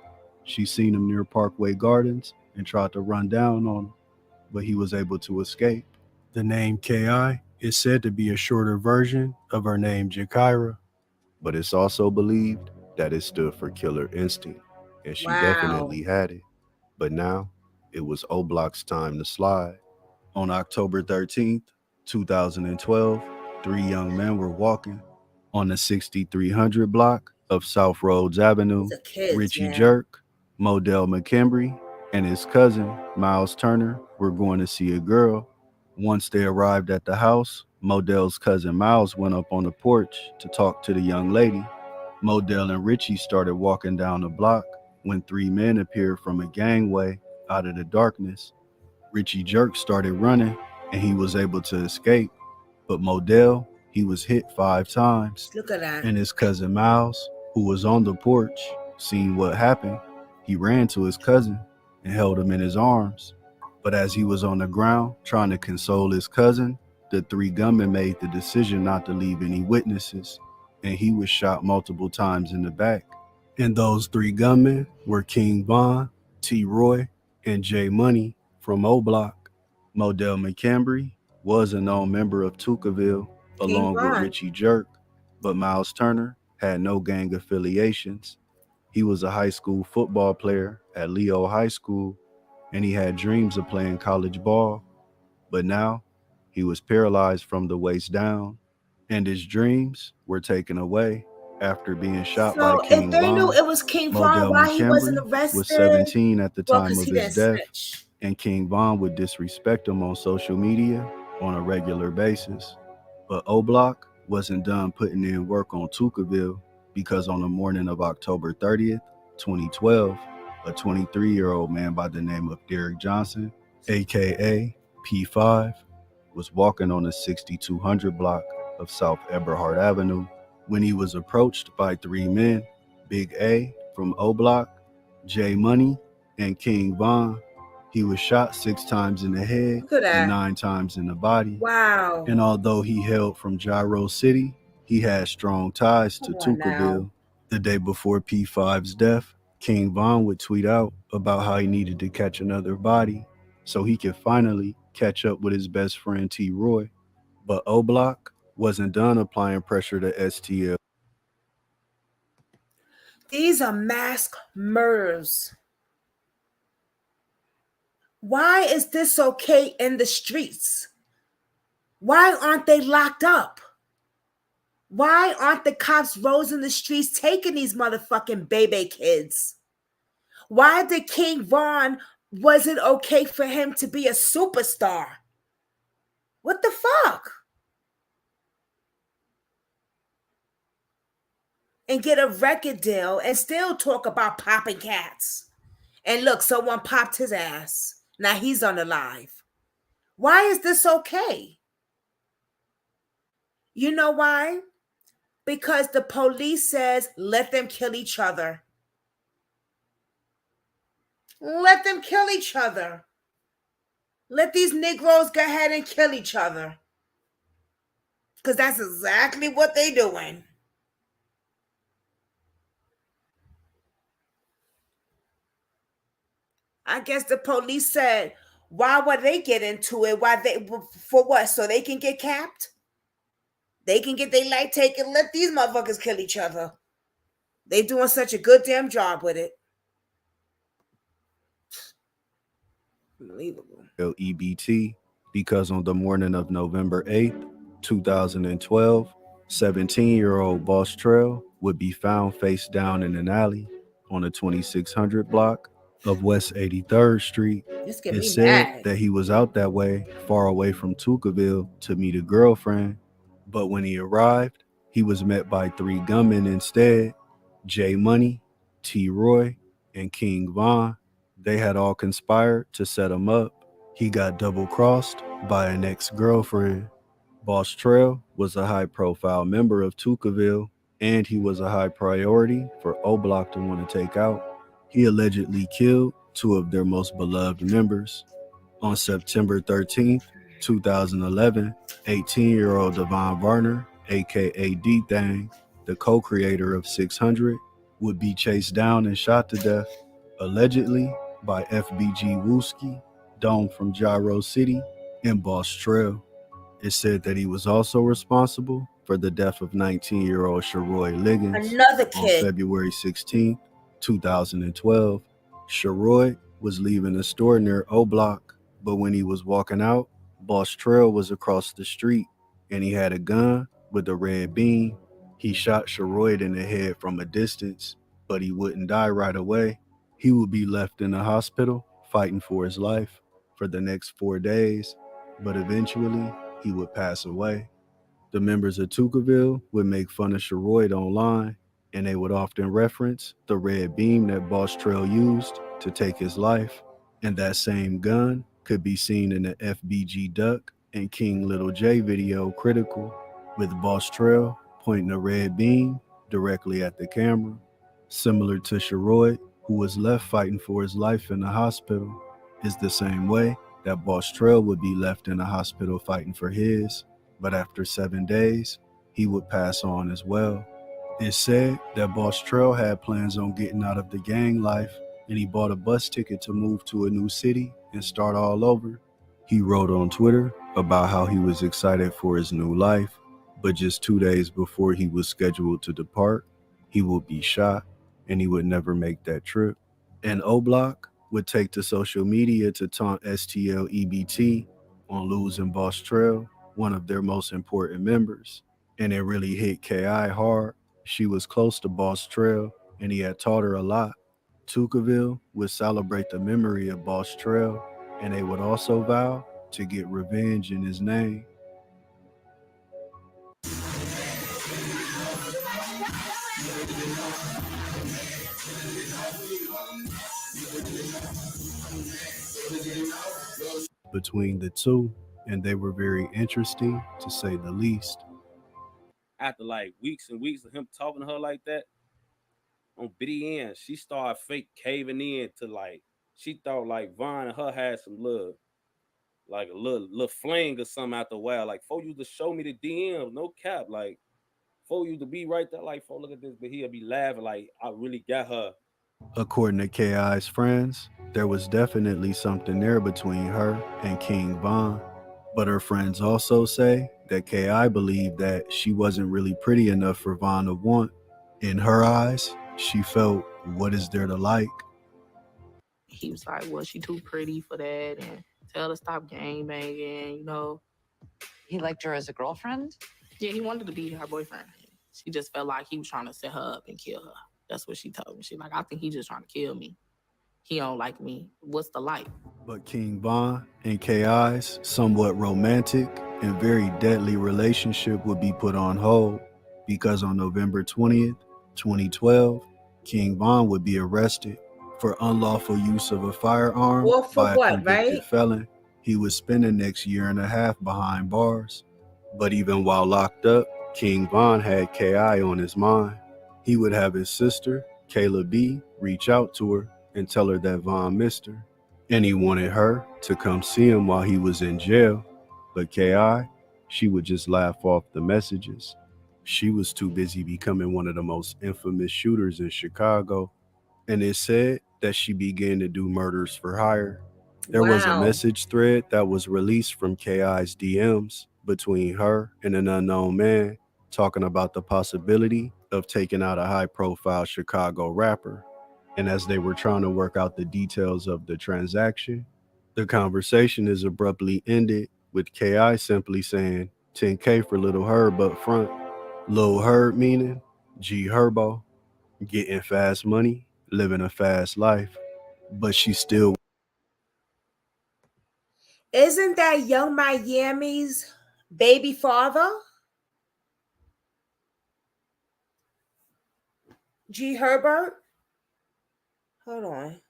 She seen him near Parkway Gardens and tried to run down on him, but he was able to escape. The name K.I. is said to be a shorter version of her name Gakirah, but it's also believed that it stood for Killer Instinct, and she definitely had it. But now, it was O Block's time to slide. On October 13th, 2012, 3 young men were walking on the 6300 block of South Rhodes Avenue. Richie Jerk, Modell McKembry, and his cousin, Miles Turner, were going to see a girl. Once they arrived at the house, Modell's cousin Miles went up on the porch to talk to the young lady. Modell and Richie started walking down the block when 3 men appeared from a gangway out of the darkness. Richie Jerk started running and he was able to escape, but Modell, he was hit 5 times. Look at that. And his cousin Miles, who was on the porch, seeing what happened, he ran to his cousin and held him in his arms. But as he was on the ground trying to console his cousin, the 3 gunmen made the decision not to leave any witnesses, and he was shot multiple times in the back. And those 3 gunmen were King Von, T. Roy, and J Money from O Block. Modell McKembry was a known member of Tukaville along with Richie Jerk, but Miles Turner had no gang affiliations. He was a high school football player at Leo High School, and he had dreams of playing college ball, but now he was paralyzed from the waist down, and his dreams were taken away after being shot by King Von. If they knew it was King Von, why he wasn't arrested? Was 17 at the time of his death, snitch. and King Von would disrespect him on social media on a regular basis. But O Block wasn't done putting in work on Tukaville, because on the morning of October 30th, 2012, a 23-year-old man by the name of Derek Johnson, aka P5, was walking on the 6200 block of South Eberhard Avenue when he was approached by 3 men, Big A from O Block, J Money, and King Von. He was shot 6 times in the head and 9 times in the body. Wow. And although he hailed from Gyro City, he had strong ties to Tukaville. The day before P5's death, King Von would tweet out about how he needed to catch another body so he could finally catch up with his best friend T. Roy. But O Block wasn't done applying pressure to STL. These are mass murders. Why is this okay in the streets? Why aren't they locked up? Why aren't the cops roaming the streets taking these motherfucking baby kids? Why did King Von wasn't okay for him to be a superstar? What the fuck? And get a record deal and still talk about popping cats. And look, someone popped his ass. Now he's unalive. Why is this okay? You know why? Because the police says, let them kill each other. Let them kill each other. Let these Negroes go ahead and kill each other. Because that's exactly what they're doing. I guess the police said, why would they get into it? For what? So they can get capped? They can get their light taken. Let these motherfuckers kill each other. They doing such a good damn job with it. Unbelievable. EBT, because on the morning of November 8th, 2012, 17-year-old Boss Trail would be found face down in an alley on the 2600 block of West 83rd Street. It said that he was out that way, far away from Tucaville, to meet a girlfriend, but when he arrived, he was met by 3 gunmen instead: J Money, T Roy, and King Von. They had all conspired to set him up. He got double-crossed by an ex-girlfriend. Boss Trail was a high-profile member of Tucaville, and he was a high priority for O Block to want to take out. He allegedly killed 2 of their most beloved members. On September 13th, 2011, 18-year-old Devon Varner, aka D-Thang, the co-creator of 600, would be chased down and shot to death, allegedly by FBG Wooski, Dome from Gyro City, and Boss Trail. It said that he was also responsible for the death of 19-year-old Sharoy Liggins. Another kid. On February 16, 2012. Sharoy was leaving a store near O Block, but when he was walking out, Boss Trail was across the street, and he had a gun with a red beam. He shot Sharoy in the head from a distance, but he wouldn't die right away. He would be left in the hospital fighting for his life for the next 4 days, but eventually he would pass away. The members of Tucaville would make fun of Sharoy online, and they would often reference the red beam that Boss Trail used to take his life, and that same gun could be seen in the FBG Duck and King Little J video Critical, with Boss Trail pointing a red beam directly at the camera. Similar to Sharoy, who was left fighting for his life in the hospital, is the same way that Boss Trail would be left in the hospital fighting for his, but after 7 days, he would pass on as well. It's said that Boss Trail had plans on getting out of the gang life, and he bought a bus ticket to move to a new city and start all over. He wrote on Twitter about how he was excited for his new life, but just 2 days before he was scheduled to depart, he would be shot, and he would never make that trip. And O Block would take to social media to taunt STL EBT on losing Boss Trail, one of their most important members. And it really hit KI hard. She was close to Boss Trail, and he had taught her a lot. Tucaville would celebrate the memory of Boss Trail, and they would also vow to get revenge in his name. Between the two, and they were very interesting, to say the least. After like weeks and weeks of him talking to her like that, on BDN, she started fake caving in to like, she thought like Von and her had some love, like a little fling or something after a while. Like, for you to show me the DMs, no cap, like, for you to be right there, like, for look at this, but he'll be laughing like, I really got her. According to KI's friends, there was definitely something there between her and King Von, but her friends also say that KI believed that she wasn't really pretty enough for Von to want. In her eyes, she felt, what is there to like? He was like, well, she too pretty for that, and tell her to stop gang banging, you know. He liked her as a girlfriend? Yeah, he wanted to be her boyfriend. She just felt like he was trying to set her up and kill her. That's what she told me. She like, I think he just trying to kill me. He don't like me. What's the light? But King Von and K.I.'s somewhat romantic and very deadly relationship would be put on hold because on November 20th, 2012, King Von would be arrested for unlawful use of a firearm Or for by a what, convicted right? felon. He would spend the next year and a half behind bars. But even while locked up, King Von had K.I. on his mind. He would have his sister, Kayla B., reach out to her and tell her that Von missed her. And he wanted her to come see him while he was in jail. But K.I., she would just laugh off the messages. She was too busy becoming one of the most infamous shooters in Chicago. And it said that she began to do murders for hire. There was a Wow. message thread that was released from K.I.'s DMs between her and an unknown man talking about the possibility of taking out a high-profile Chicago rapper. And as they were trying to work out the details of the transaction, the conversation is abruptly ended with K.I. simply saying, 10K for Little Herb up front. Lil Herb meaning G Herbo, getting fast money, living a fast life. But she still... Isn't that Young Miami's baby father? G Herbert? Hold on.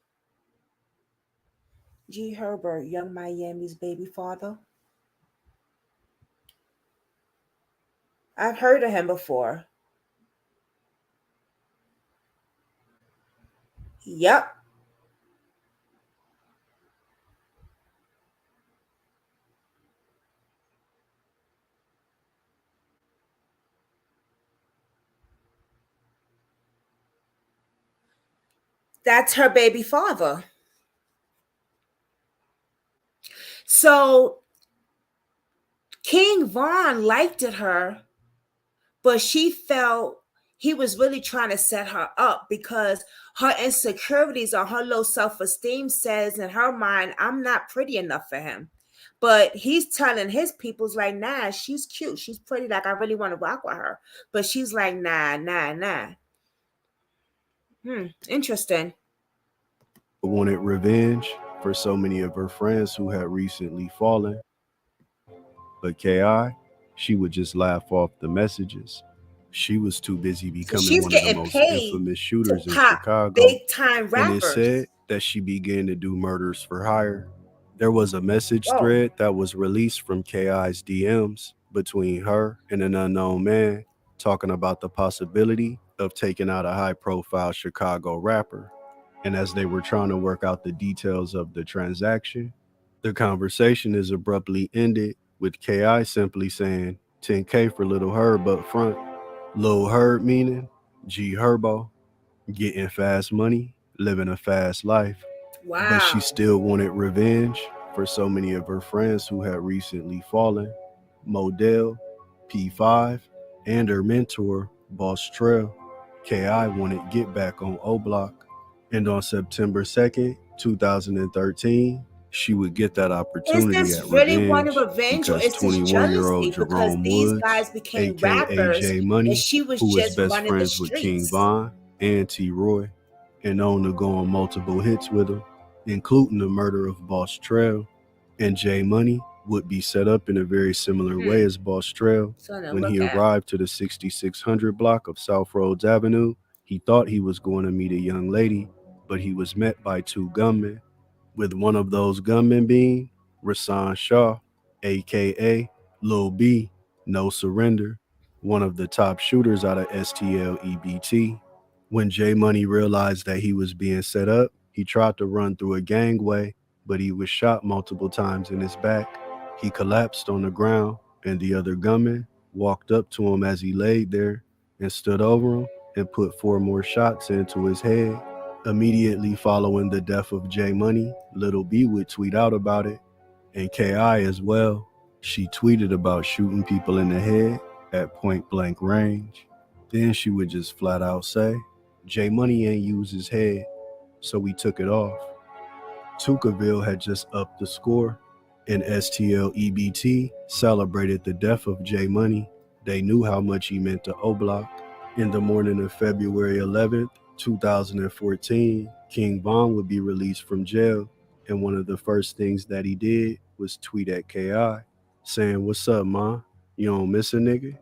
G Herbert, Young Miami's baby father? I've heard of him before. Yep. That's her baby father. So King Von liked her, but she felt he was really trying to set her up because her insecurities or her low self-esteem says in her mind, I'm not pretty enough for him. But he's telling his people's like, nah, she's cute. She's pretty. Like, I really want to rock with her. But she's like, nah. Interesting. wanted revenge for so many of her friends who had recently fallen. But K.I., she would just laugh off the messages. She was too busy becoming one of the most infamous shooters in Chicago. Big time rappers. And it said that she began to do murders for hire. There was a message thread that was released from K.I.'s DMs between her and an unknown man talking about the possibility of taking out a high-profile Chicago rapper. And as they were trying to work out the details of the transaction, the conversation is abruptly ended with K.I. simply saying, 10K for Little Herb up front. Lil Herb meaning G Herbo, getting fast money, living a fast life. Wow. But she still wanted revenge for so many of her friends who had recently fallen. Modell, P5, and her mentor, Boss Trail. K.I. wanted get back on O Block. And on September 2nd, 2013, she would get that opportunity is this at really revenge one of revenge or because is this 21-year-old jealousy? Because Jerome these Woods, guys became aka rappers J Money, and she was who was just best running friends the with King streets. Von and T-Roy, and known to go on multiple hits with him, including the murder of Boss Trail. And J Money would be set up in a very similar way as Boss Trail. When he arrived to the 6600 block of South Rhodes Avenue, he thought he was going to meet a young lady, but he was met by two gunmen, with one of those gunmen being Rasan Shaw, aka Lil B, No Surrender, one of the top shooters out of STL EBT. When J Money realized that he was being set up, he tried to run through a gangway, but he was shot multiple times in his back. He collapsed on the ground, and the other gunman walked up to him as he laid there and stood over him and put 4 more shots into his head. Immediately following the death of J Money, Lil B would tweet out about it, and K.I. as well. She tweeted about shooting people in the head at point blank range. Then she would just flat out say, J Money ain't use his head, so we took it off. Tukaville had just upped the score, and STL EBT celebrated the death of J Money. They knew how much he meant to O Block. In the morning of February 11th, 2014, King Von would be released from jail, and one of the first things that he did was tweet at KI, saying, "What's up, ma? You don't miss a nigga?"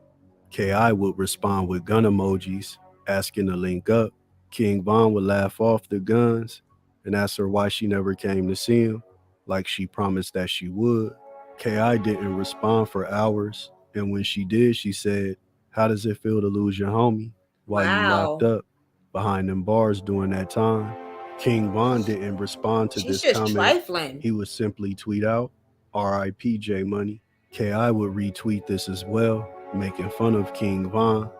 KI would respond with gun emojis, asking to link up. King Von would laugh off the guns and ask her why she never came to see him, like she promised that she would. KI didn't respond for hours, and when she did, she said, "How does it feel to lose your homie while you locked Wow. up behind them bars during that time?" King Von didn't respond to She's this just comment. trifling. He would simply tweet out, "RIP J Money." KI would retweet this as well, making fun of King Von.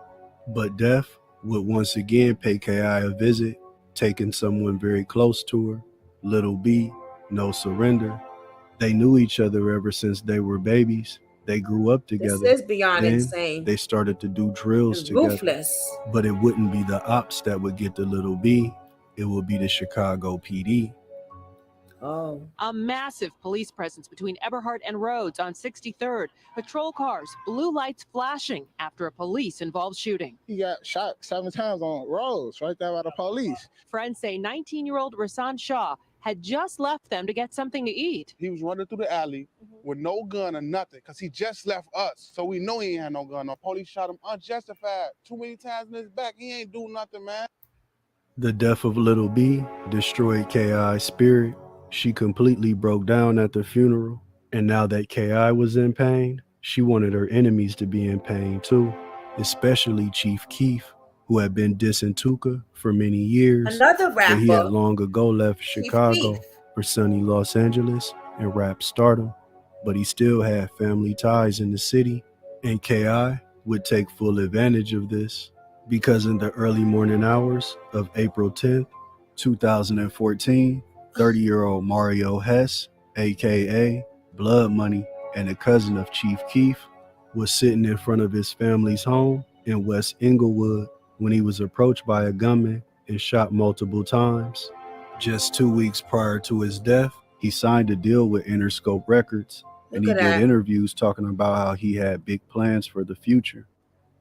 But Def would once again pay KI a visit, taking someone very close to her, Little B, No Surrender. They knew each other ever since they were babies. They grew up This together. is beyond Then insane they started to do drills and together. ruthless. But it wouldn't be the ops that would get the Little B. It would be the Chicago PD. Oh. A massive police presence between Eberhard and Rhodes on 63rd. Patrol cars, blue lights flashing after a police-involved shooting. He got shot 7 times on Rhodes, right there by the police. Friends say 19-year-old Rasan Shah had just left them to get something to eat. He was running through the alley with no gun or nothing, because he just left us. So we know he ain't had no gun. The police shot him unjustified. Too many times in his back. He ain't do nothing, man. The death of Little B destroyed KI's spirit. She completely broke down at the funeral, and now that KI was in pain, she wanted her enemies to be in pain too, especially Chief Keef, who had been dissing Tuka for many years. Another rapper. But he had long ago left Chicago Keef. for sunny Los Angeles and rap stardom, but he still had family ties in the city, and KI would take full advantage of this, because in the early morning hours of April 10th, 2014, 30-year-old Mario Hess, aka Blood Money, and a cousin of Chief Keef, was sitting in front of his family's home in West Inglewood when he was approached by a gunman and shot multiple times. Just 2 weeks prior to his death, he signed a deal with Interscope Records, and he Look at did that. interviews talking about how he had big plans for the future.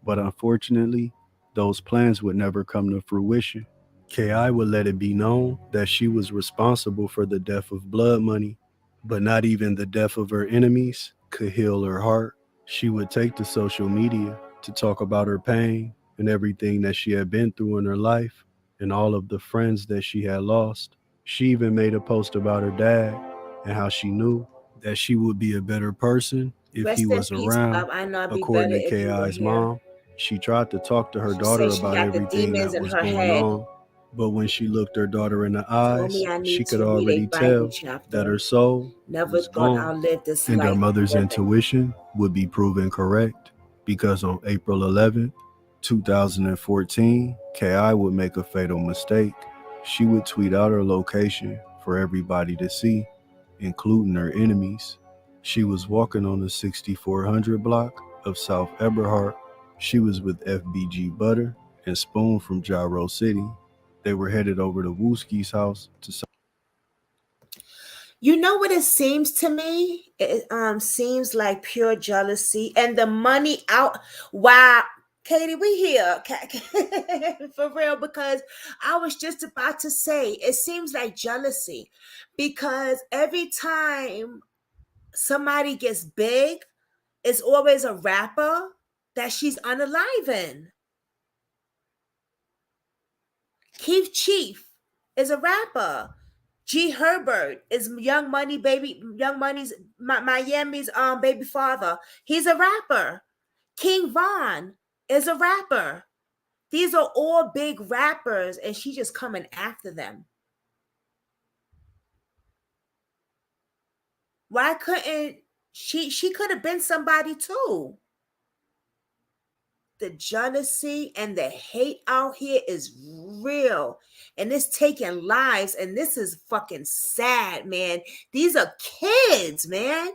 But unfortunately, those plans would never come to fruition. KI would let it be known that she was responsible for the death of Blood Money, but not even the death of her enemies could heal her heart. She would take to social media to talk about her pain and everything that she had been through in her life and all of the friends that she had lost. She even made a post about her dad and how she knew that she would be a better person if Rest he in was peace, around. Bob. I know I'd be According better to if you were KI's here. mom, she tried to talk to her She daughter said she about got the everything demons that in was her going head. on, but when she looked her daughter in the Told eyes, me I she need could to read a already Bible tell chapter. that her soul Never was thought gone, I'll live this and her life mother's living. intuition would be proven correct, because on April 11th, 2014, KI would make a fatal mistake. She would tweet out her location for everybody to see, including her enemies. She was walking on the 6400 block of South Eberhard. She was with FBG Butter and Spoon from Gyro City. They were headed over to Wooski's house to. You know what it seems to me? It seems like pure jealousy and the money out. Wow, Katie, we here for real, because I was just about to say it seems like jealousy, because every time somebody gets big, it's always a rapper that she's unaliving. Keith Chief is a rapper. G Herbert is Young Money's Miami's baby father. He's a rapper. King Von is a rapper. These are all big rappers, and she's just coming after them. Why couldn't she could have been somebody too? The jealousy and the hate out here is real, and it's taking lives, and this is fucking sad, man. These are kids, man.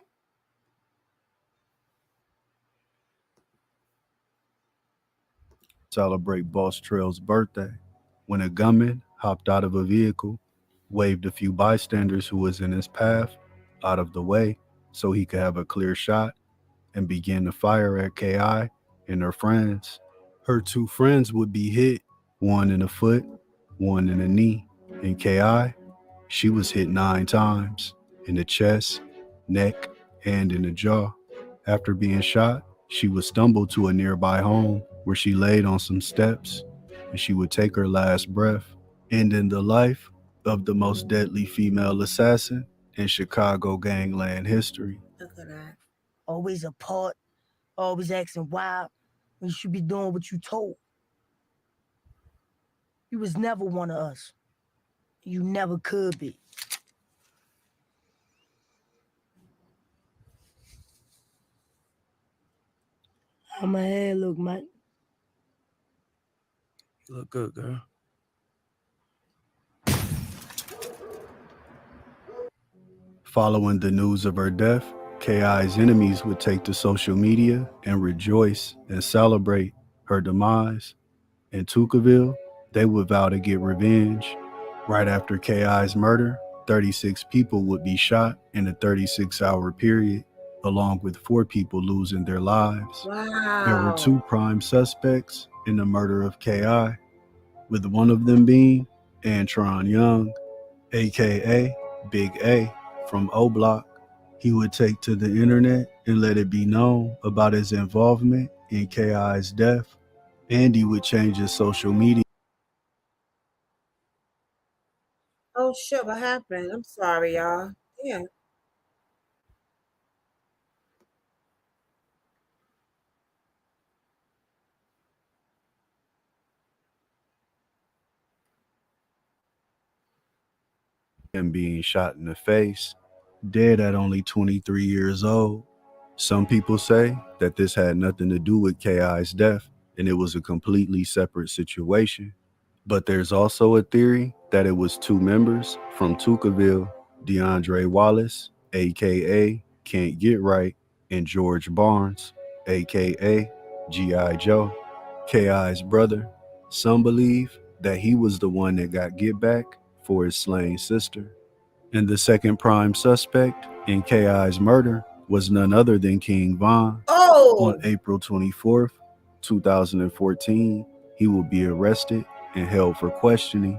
Celebrate Boss Trail's birthday, when a gunman hopped out of a vehicle, waved a few bystanders who was in his path out of the way so he could have a clear shot, and began to fire at KI and her friends. Her two friends would be hit, one in the foot, one in the knee. And KI, she was hit 9 times, in the chest, neck, and in the jaw. After being shot, she would stumble to a nearby home where she laid on some steps and she would take her last breath, ending the life of the most deadly female assassin in Chicago gangland history. Look at that. Always apart, always acting wild when you should be doing what you told. You was never one of us. You never could be. How my hair look, Mike? You look good, girl. Following the news of her death, KI's enemies would take to social media and rejoice and celebrate her demise. In Tuckerville, they would vow to get revenge. Right after KI's murder, 36 people would be shot in a 36-hour period, along with 4 people losing their lives. Wow. There were 2 prime suspects in the murder of KI, with one of them being Antron Young, aka Big A from O Block. He would take to the internet and let it be known about his involvement in KI's death, and he would change his social media. Oh shit, what happened? I'm sorry, y'all. Yeah. And being shot in the face, dead at only 23 years old. Some people say that this had nothing to do with KI's death and it was a completely separate situation. But there's also a theory that it was 2 members from Tuckerville, DeAndre Wallace, aka Can't Get Right, and George Barnes, aka G.I. Joe, KI's brother. Some believe that he was the one that got get back for his slain sister. And the second prime suspect in KI's murder was none other than King Von. On April 24th, 2014, he will be arrested and held for questioning,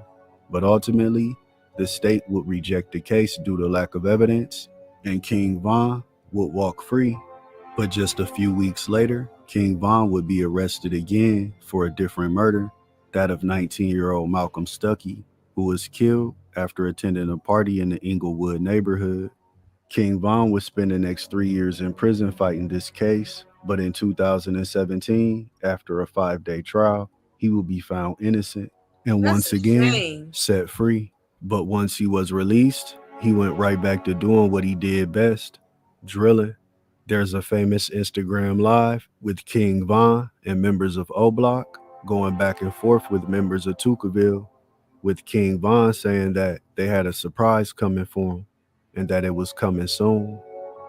but ultimately, the state would reject the case due to lack of evidence, and King Von would walk free. But just a few weeks later, King Von would be arrested again for a different murder, that of 19-year-old Malcolm Stuckey, who was killed after attending a party in the Inglewood neighborhood. King Von would spend the next 3 years in prison fighting this case, but in 2017, after a 5-day trial, he will be found innocent and once again set free. But once he was released, he went right back to doing what he did best, drilling. There's a famous Instagram live with King Von and members of O Block going back and forth with members of Tuckerville, with King Von saying that they had a surprise coming for him and that it was coming soon.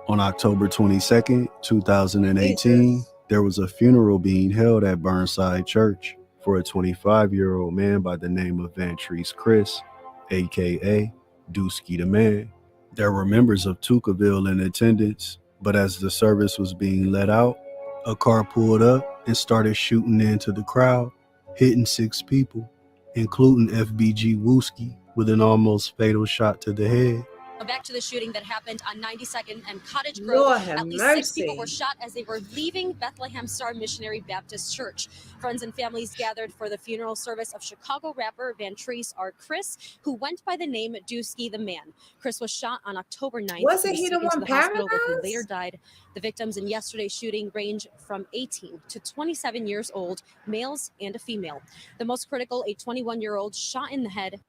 On October 22nd, 2018, there was a funeral being held at Burnside Church for a 25-year-old man by the name of Vantrese Chris, aka Dusky the Man. There were members of Tuckerville in attendance, but as the service was being let out, a car pulled up and started shooting into the crowd, hitting 6 people, including FBG Wooski with an almost fatal shot to the head. Back to the shooting that happened on 92nd and Cottage Grove. At least 6 people were shot as they were leaving Bethlehem Star Missionary Baptist Church. Friends and families gathered for the funeral service of Chicago rapper Vantrese R. Chris, who went by the name Dusky the Man. Chris was shot on October 9th. Wasn't he the one hospital where he later died. The victims in yesterday's shooting range from 18 to 27 years old, males and a female. The most critical, a 21-year-old shot in the head.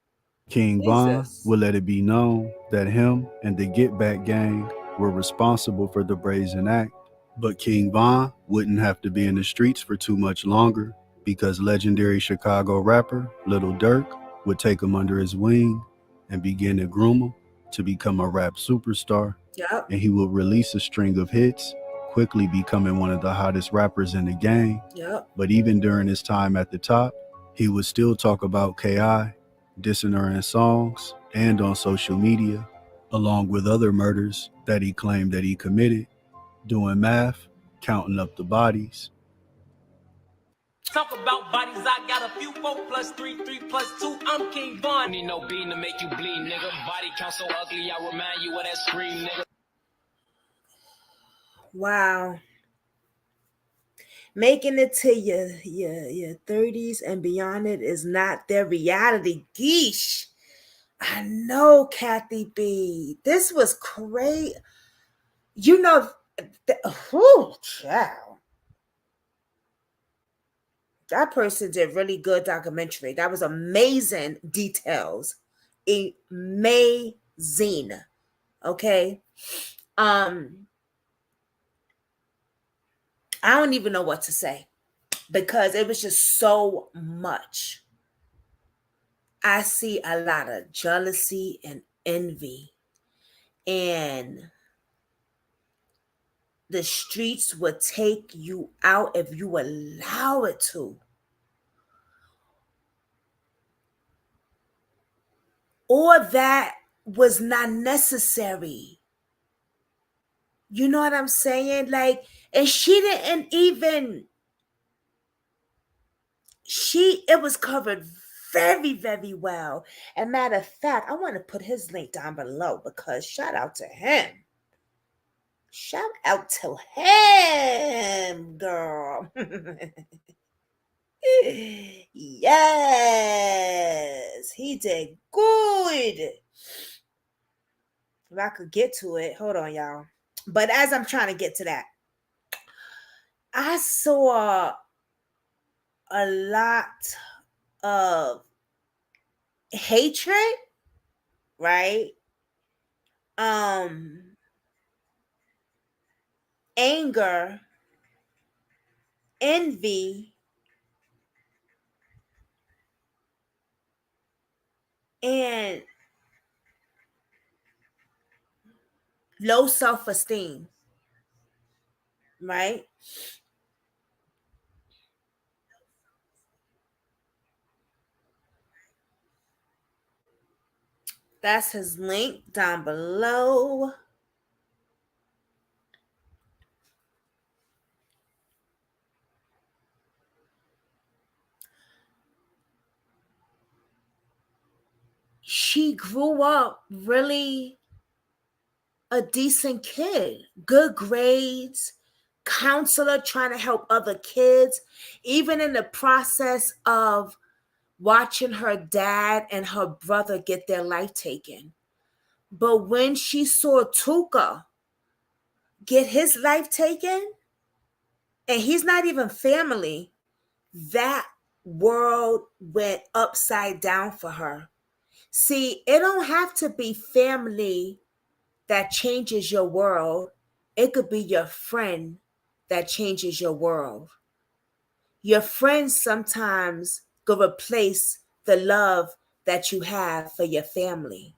King Von would let it be known that him and the Get Back gang were responsible for the brazen act. But King Von wouldn't have to be in the streets for too much longer, because legendary Chicago rapper Lil Durk would take him under his wing and begin to groom him to become a rap superstar. Yep. And he would release a string of hits, quickly becoming one of the hottest rappers in the game. Yep. But even during his time at the top, he would still talk about KI, dissing her in songs and on social media, along with other murders that he claimed that he committed, doing math, counting up the bodies. Talk about bodies, I got a few 4 + 3, 3 + 2. I'm King Von. Need no bean to make you bleed, nigga. Body count so ugly, I remind you of that scream, nigga. Wow. Making it to your 30s and beyond it is not their reality. Geesh. I know, Kathy B. This was great. You know, whew, child. That person did really good documentary. That was amazing details. Amazing. Okay. I don't even know what to say because it was just so much. I see a lot of jealousy and envy, and the streets would take you out if you allow it to. Or that was not necessary. You know what I'm saying? Like, and she didn't even, it was covered very, very well. And matter of fact, I want to put his link down below because shout out to him. Shout out to him, girl. Yes, he did good. If I could get to it, hold on, y'all. But as I'm trying to get to that, I saw a lot of hatred, right? Anger, envy, and low self-esteem, right? That's his link down below. She grew up really a decent kid, good grades, counselor trying to help other kids, even in the process of watching her dad and her brother get their life taken. But when she saw Tuka get his life taken, and he's not even family, that world went upside down for her. See, it don't have to be family that changes your world. It could be your friend that changes your world. Your friends sometimes could replace the love that you have for your family.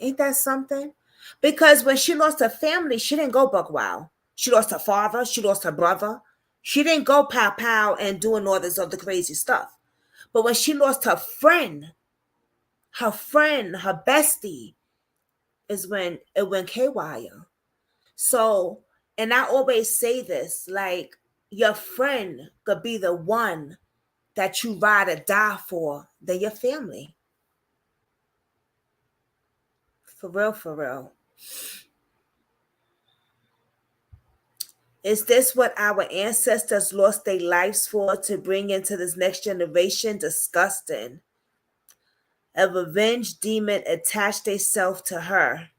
Ain't that something? Because when she lost her family, she didn't go buck wild. She lost her father. She lost her brother. She didn't go pow pow and doing all this other crazy stuff. But when she lost her friend, her bestie, is when it went haywire. So, and I always say this, like, your friend could be the one that you ride or die for than your family. For real, for real. Is this what our ancestors lost their lives for to bring into this next generation? Disgusting. A revenge demon attached themselves to her.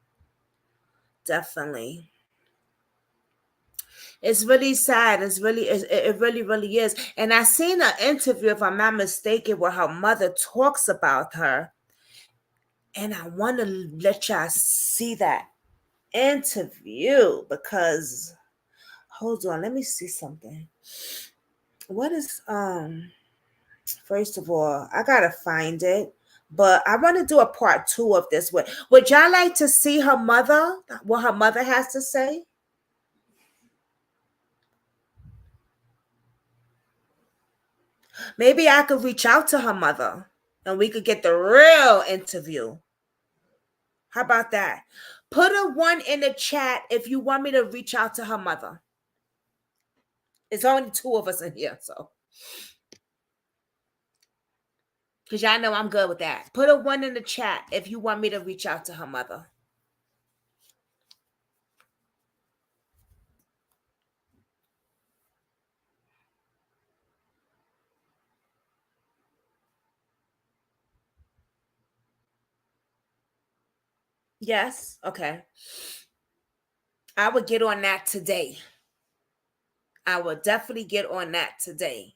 Definitely. It's really sad. It really, really is. And I seen an interview, if I'm not mistaken, where her mother talks about her. And I want to let y'all see that interview because, hold on, let me see something. What is, first of all, I gotta find it. But I want to do a part 2 of this. Would y'all like to see her mother, what her mother has to say? Maybe I could reach out to her mother and we could get the real interview. How about that? Put a 1 in the chat if you want me to reach out to her mother. It's only 2 of us in here, so. Because y'all know I'm good with that. Put a 1 in the chat if you want me to reach out to her mother. Yes? Okay. I would get on that today. I will definitely get on that today.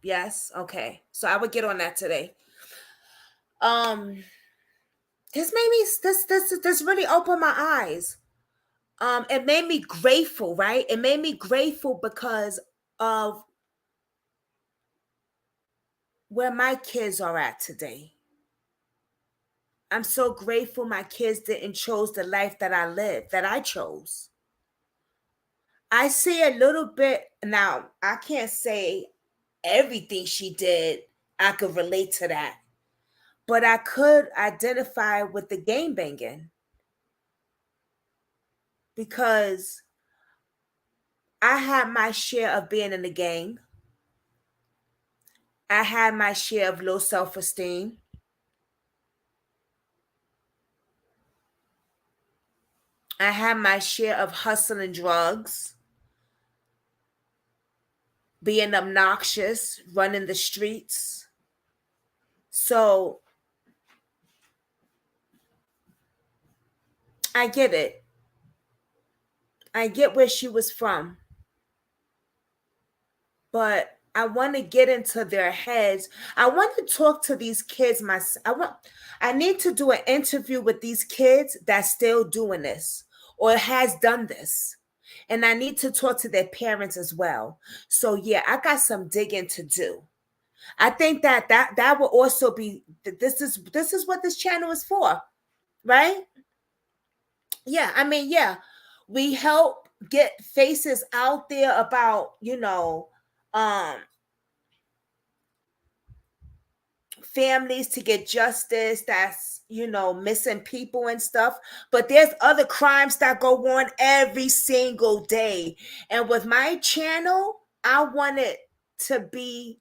Yes? Okay. So I would get on that today. This made me this really opened my eyes. It made me grateful, right? It made me grateful because of where my kids are at today. I'm so grateful my kids didn't choose the life that I lived, that I chose. I see a little bit now. I can't say everything she did, I could relate to that. But I could identify with the game banging because I had my share of being in the gang. I had my share of low self-esteem. I had my share of hustling drugs, being obnoxious, running the streets. So I get it. I get where she was from. But I want to get into their heads. I want to talk to these kids myself. I need to do an interview with these kids that's still doing this or has done this. And I need to talk to their parents as well. So yeah, I got some digging to do. I think that will also be this is what this channel is for, right? Yeah, I mean, yeah, we help get faces out there about, families to get justice that's, missing people and stuff. But there's other crimes that go on every single day. And with my channel, I want it to be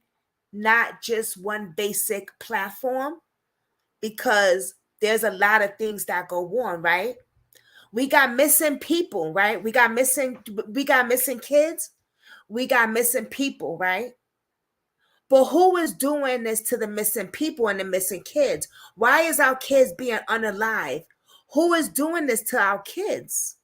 not just one basic platform because there's a lot of things that go on, right? We got missing people, right? We got missing kids. We got missing people, right? But who is doing this to the missing people and the missing kids? Why is our kids being unalive? Who is doing this to our kids?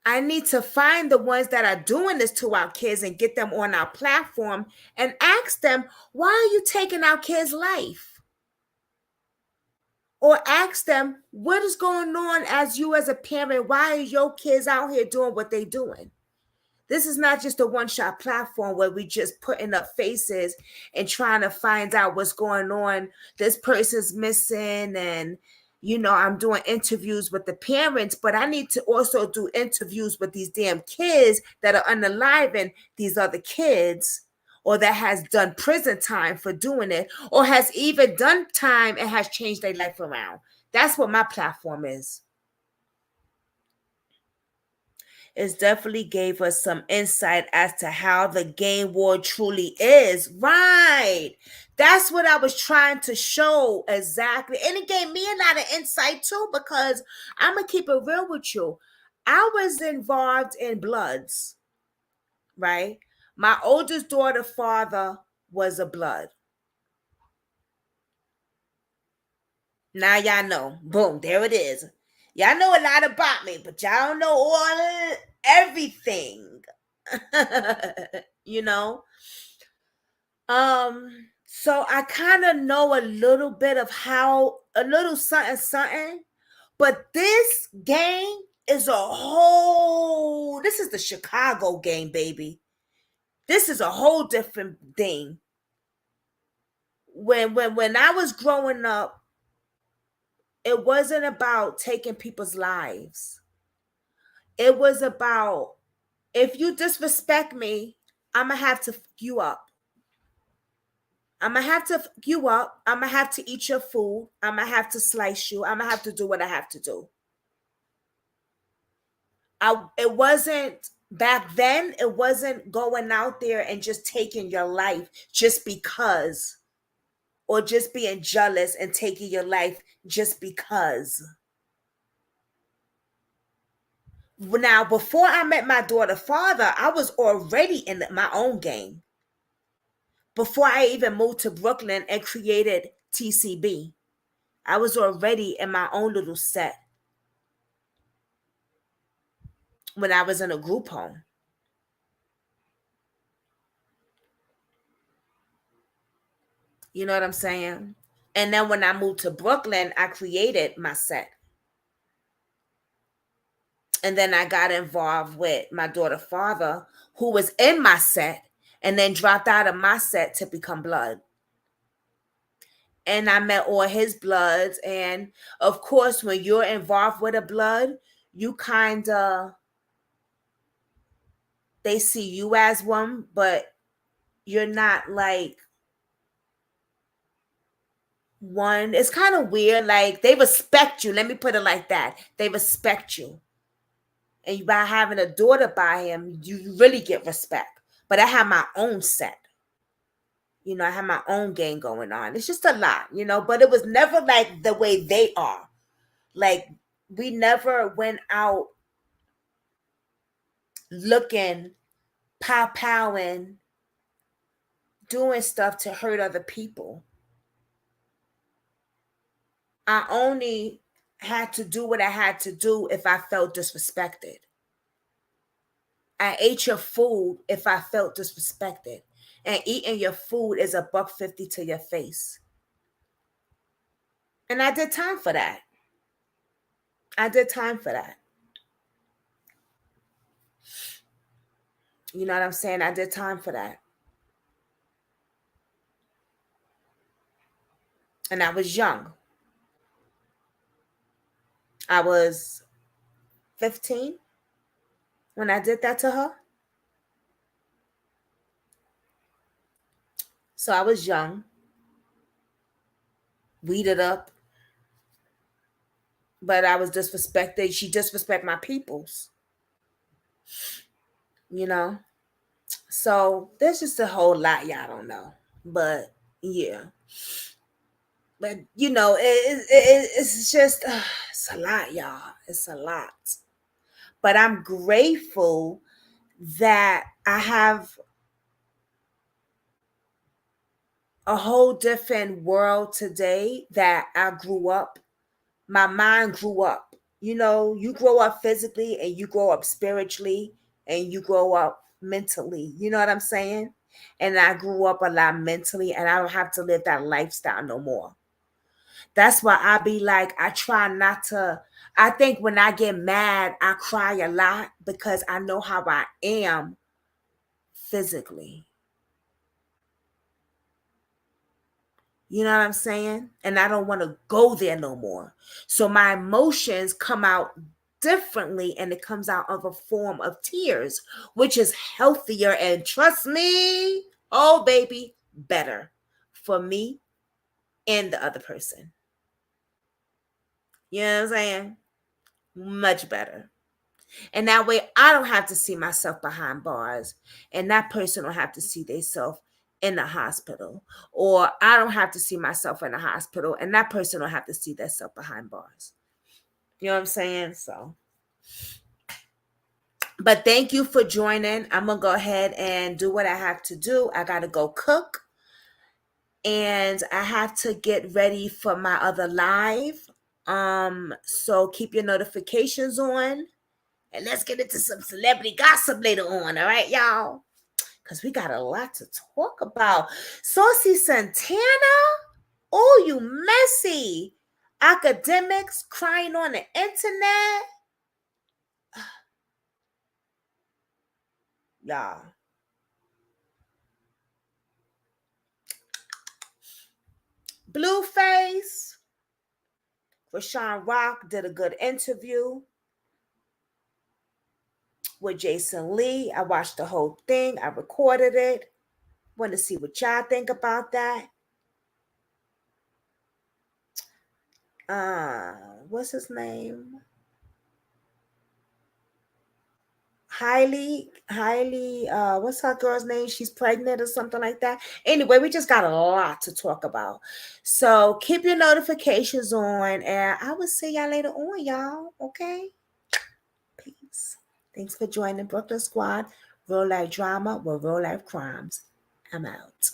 I need to find the ones that are doing this to our kids and get them on our platform and ask them, why are you taking our kids' life? Or ask them, what is going on as you as a parent? Why are your kids out here doing what they're doing? This is not just a one-shot platform where we just putting up faces and trying to find out what's going on. This person's missing and, I'm doing interviews with the parents, but I need to also do interviews with these damn kids that are unaliving these other kids or that has done prison time for doing it or has even done time and has changed their life around. That's what my platform is. It definitely gave us some insight as to how the game war truly is. Right. That's what I was trying to show exactly. And it gave me a lot of insight too, because I'm going to keep it real with you. I was involved in Bloods, right? My oldest daughter's father was a Blood. Now y'all know. Boom, there it is. Y'all know a lot about me, but y'all don't know everything. So I kind of know a little bit of how a little something, but this game is this is the Chicago game, baby. This is a whole different thing. When I was growing up, it wasn't about taking people's lives. It was about, if you disrespect me, I'm going to have to fuck you up. I'm going to have to fuck you up. I'm going to have to eat your food. I'm going to have to slice you. I'm going to have to do what I have to do. It wasn't Back then, it wasn't going out there and just taking your life just because, or just being jealous and taking your life just because. Now, before I met my daughter's father, I was already in my own game. Before I even moved to Brooklyn and created TCB, I was already in my own little set when I was in a group home. You know what I'm saying? And then when I moved to Brooklyn, I created my set. And then I got involved with my daughter's father, who was in my set, and then dropped out of my set to become blood. And I met all his bloods. And of course, when you're involved with a blood, you kind of, they see you as one, but you're not like one. It's kind of weird. Like, they respect you. Let me put it like that. They respect you. And by having a daughter by him, you really get respect. But I have my own set. You know, I have my own game going on. It's just a lot, you know, but it was never like the way they are. Like, we never went out looking, pow-powing, doing stuff to hurt other people. I only had to do what I had to do if I felt disrespected. I ate your food if I felt disrespected. And eating your food is $1.50 to your face. And I did time for that. I did time for that. You know what I'm saying? I did time for that. And I was young. I was 15 when I did that to her. So I was young, weeded up, but I was disrespected. She disrespected my peoples, you know? So there's just a whole lot y'all don't know. But yeah. But, you know, it's just, it's a lot, y'all. It's a lot. But I'm grateful that I have a whole different world today that I grew up. My mind grew up. You know, you grow up physically and you grow up spiritually and you grow up mentally. You know what I'm saying? And I grew up a lot mentally and I don't have to live that lifestyle no more. That's why I be like, I try not to. I think when I get mad, I cry a lot because I know how I am physically. You know what I'm saying? And I don't want to go there no more. So my emotions come out differently and it comes out of a form of tears, which is healthier and trust me, oh baby, better for me and the other person. You know what I'm saying? Much better. And that way I don't have to see myself behind bars and that person don't have to see themselves in the hospital, or I don't have to see myself in the hospital and that person don't have to see themselves behind bars. You know what I'm saying? So, but thank you for joining. I'm going to go ahead and do what I have to do. I got to go cook and I have to get ready for my other live. So keep your notifications on. And let's get into some celebrity gossip later on, all right, y'all? Because we got a lot to talk about. Saucy Santana? Oh, you messy. Academics crying on the internet? Y'all. Blueface. Rashawn Rock did a good interview with Jason Lee. I watched the whole thing. I recorded it. Want to see what y'all think about that. What's his name? Hailey, what's her girl's name? She's pregnant or something like that. Anyway, we just got a lot to talk about. So keep your notifications on, and I will see y'all later on, y'all. Okay? Peace. Thanks for joining Brooklyn Squad. Real life drama with real life crimes. I'm out.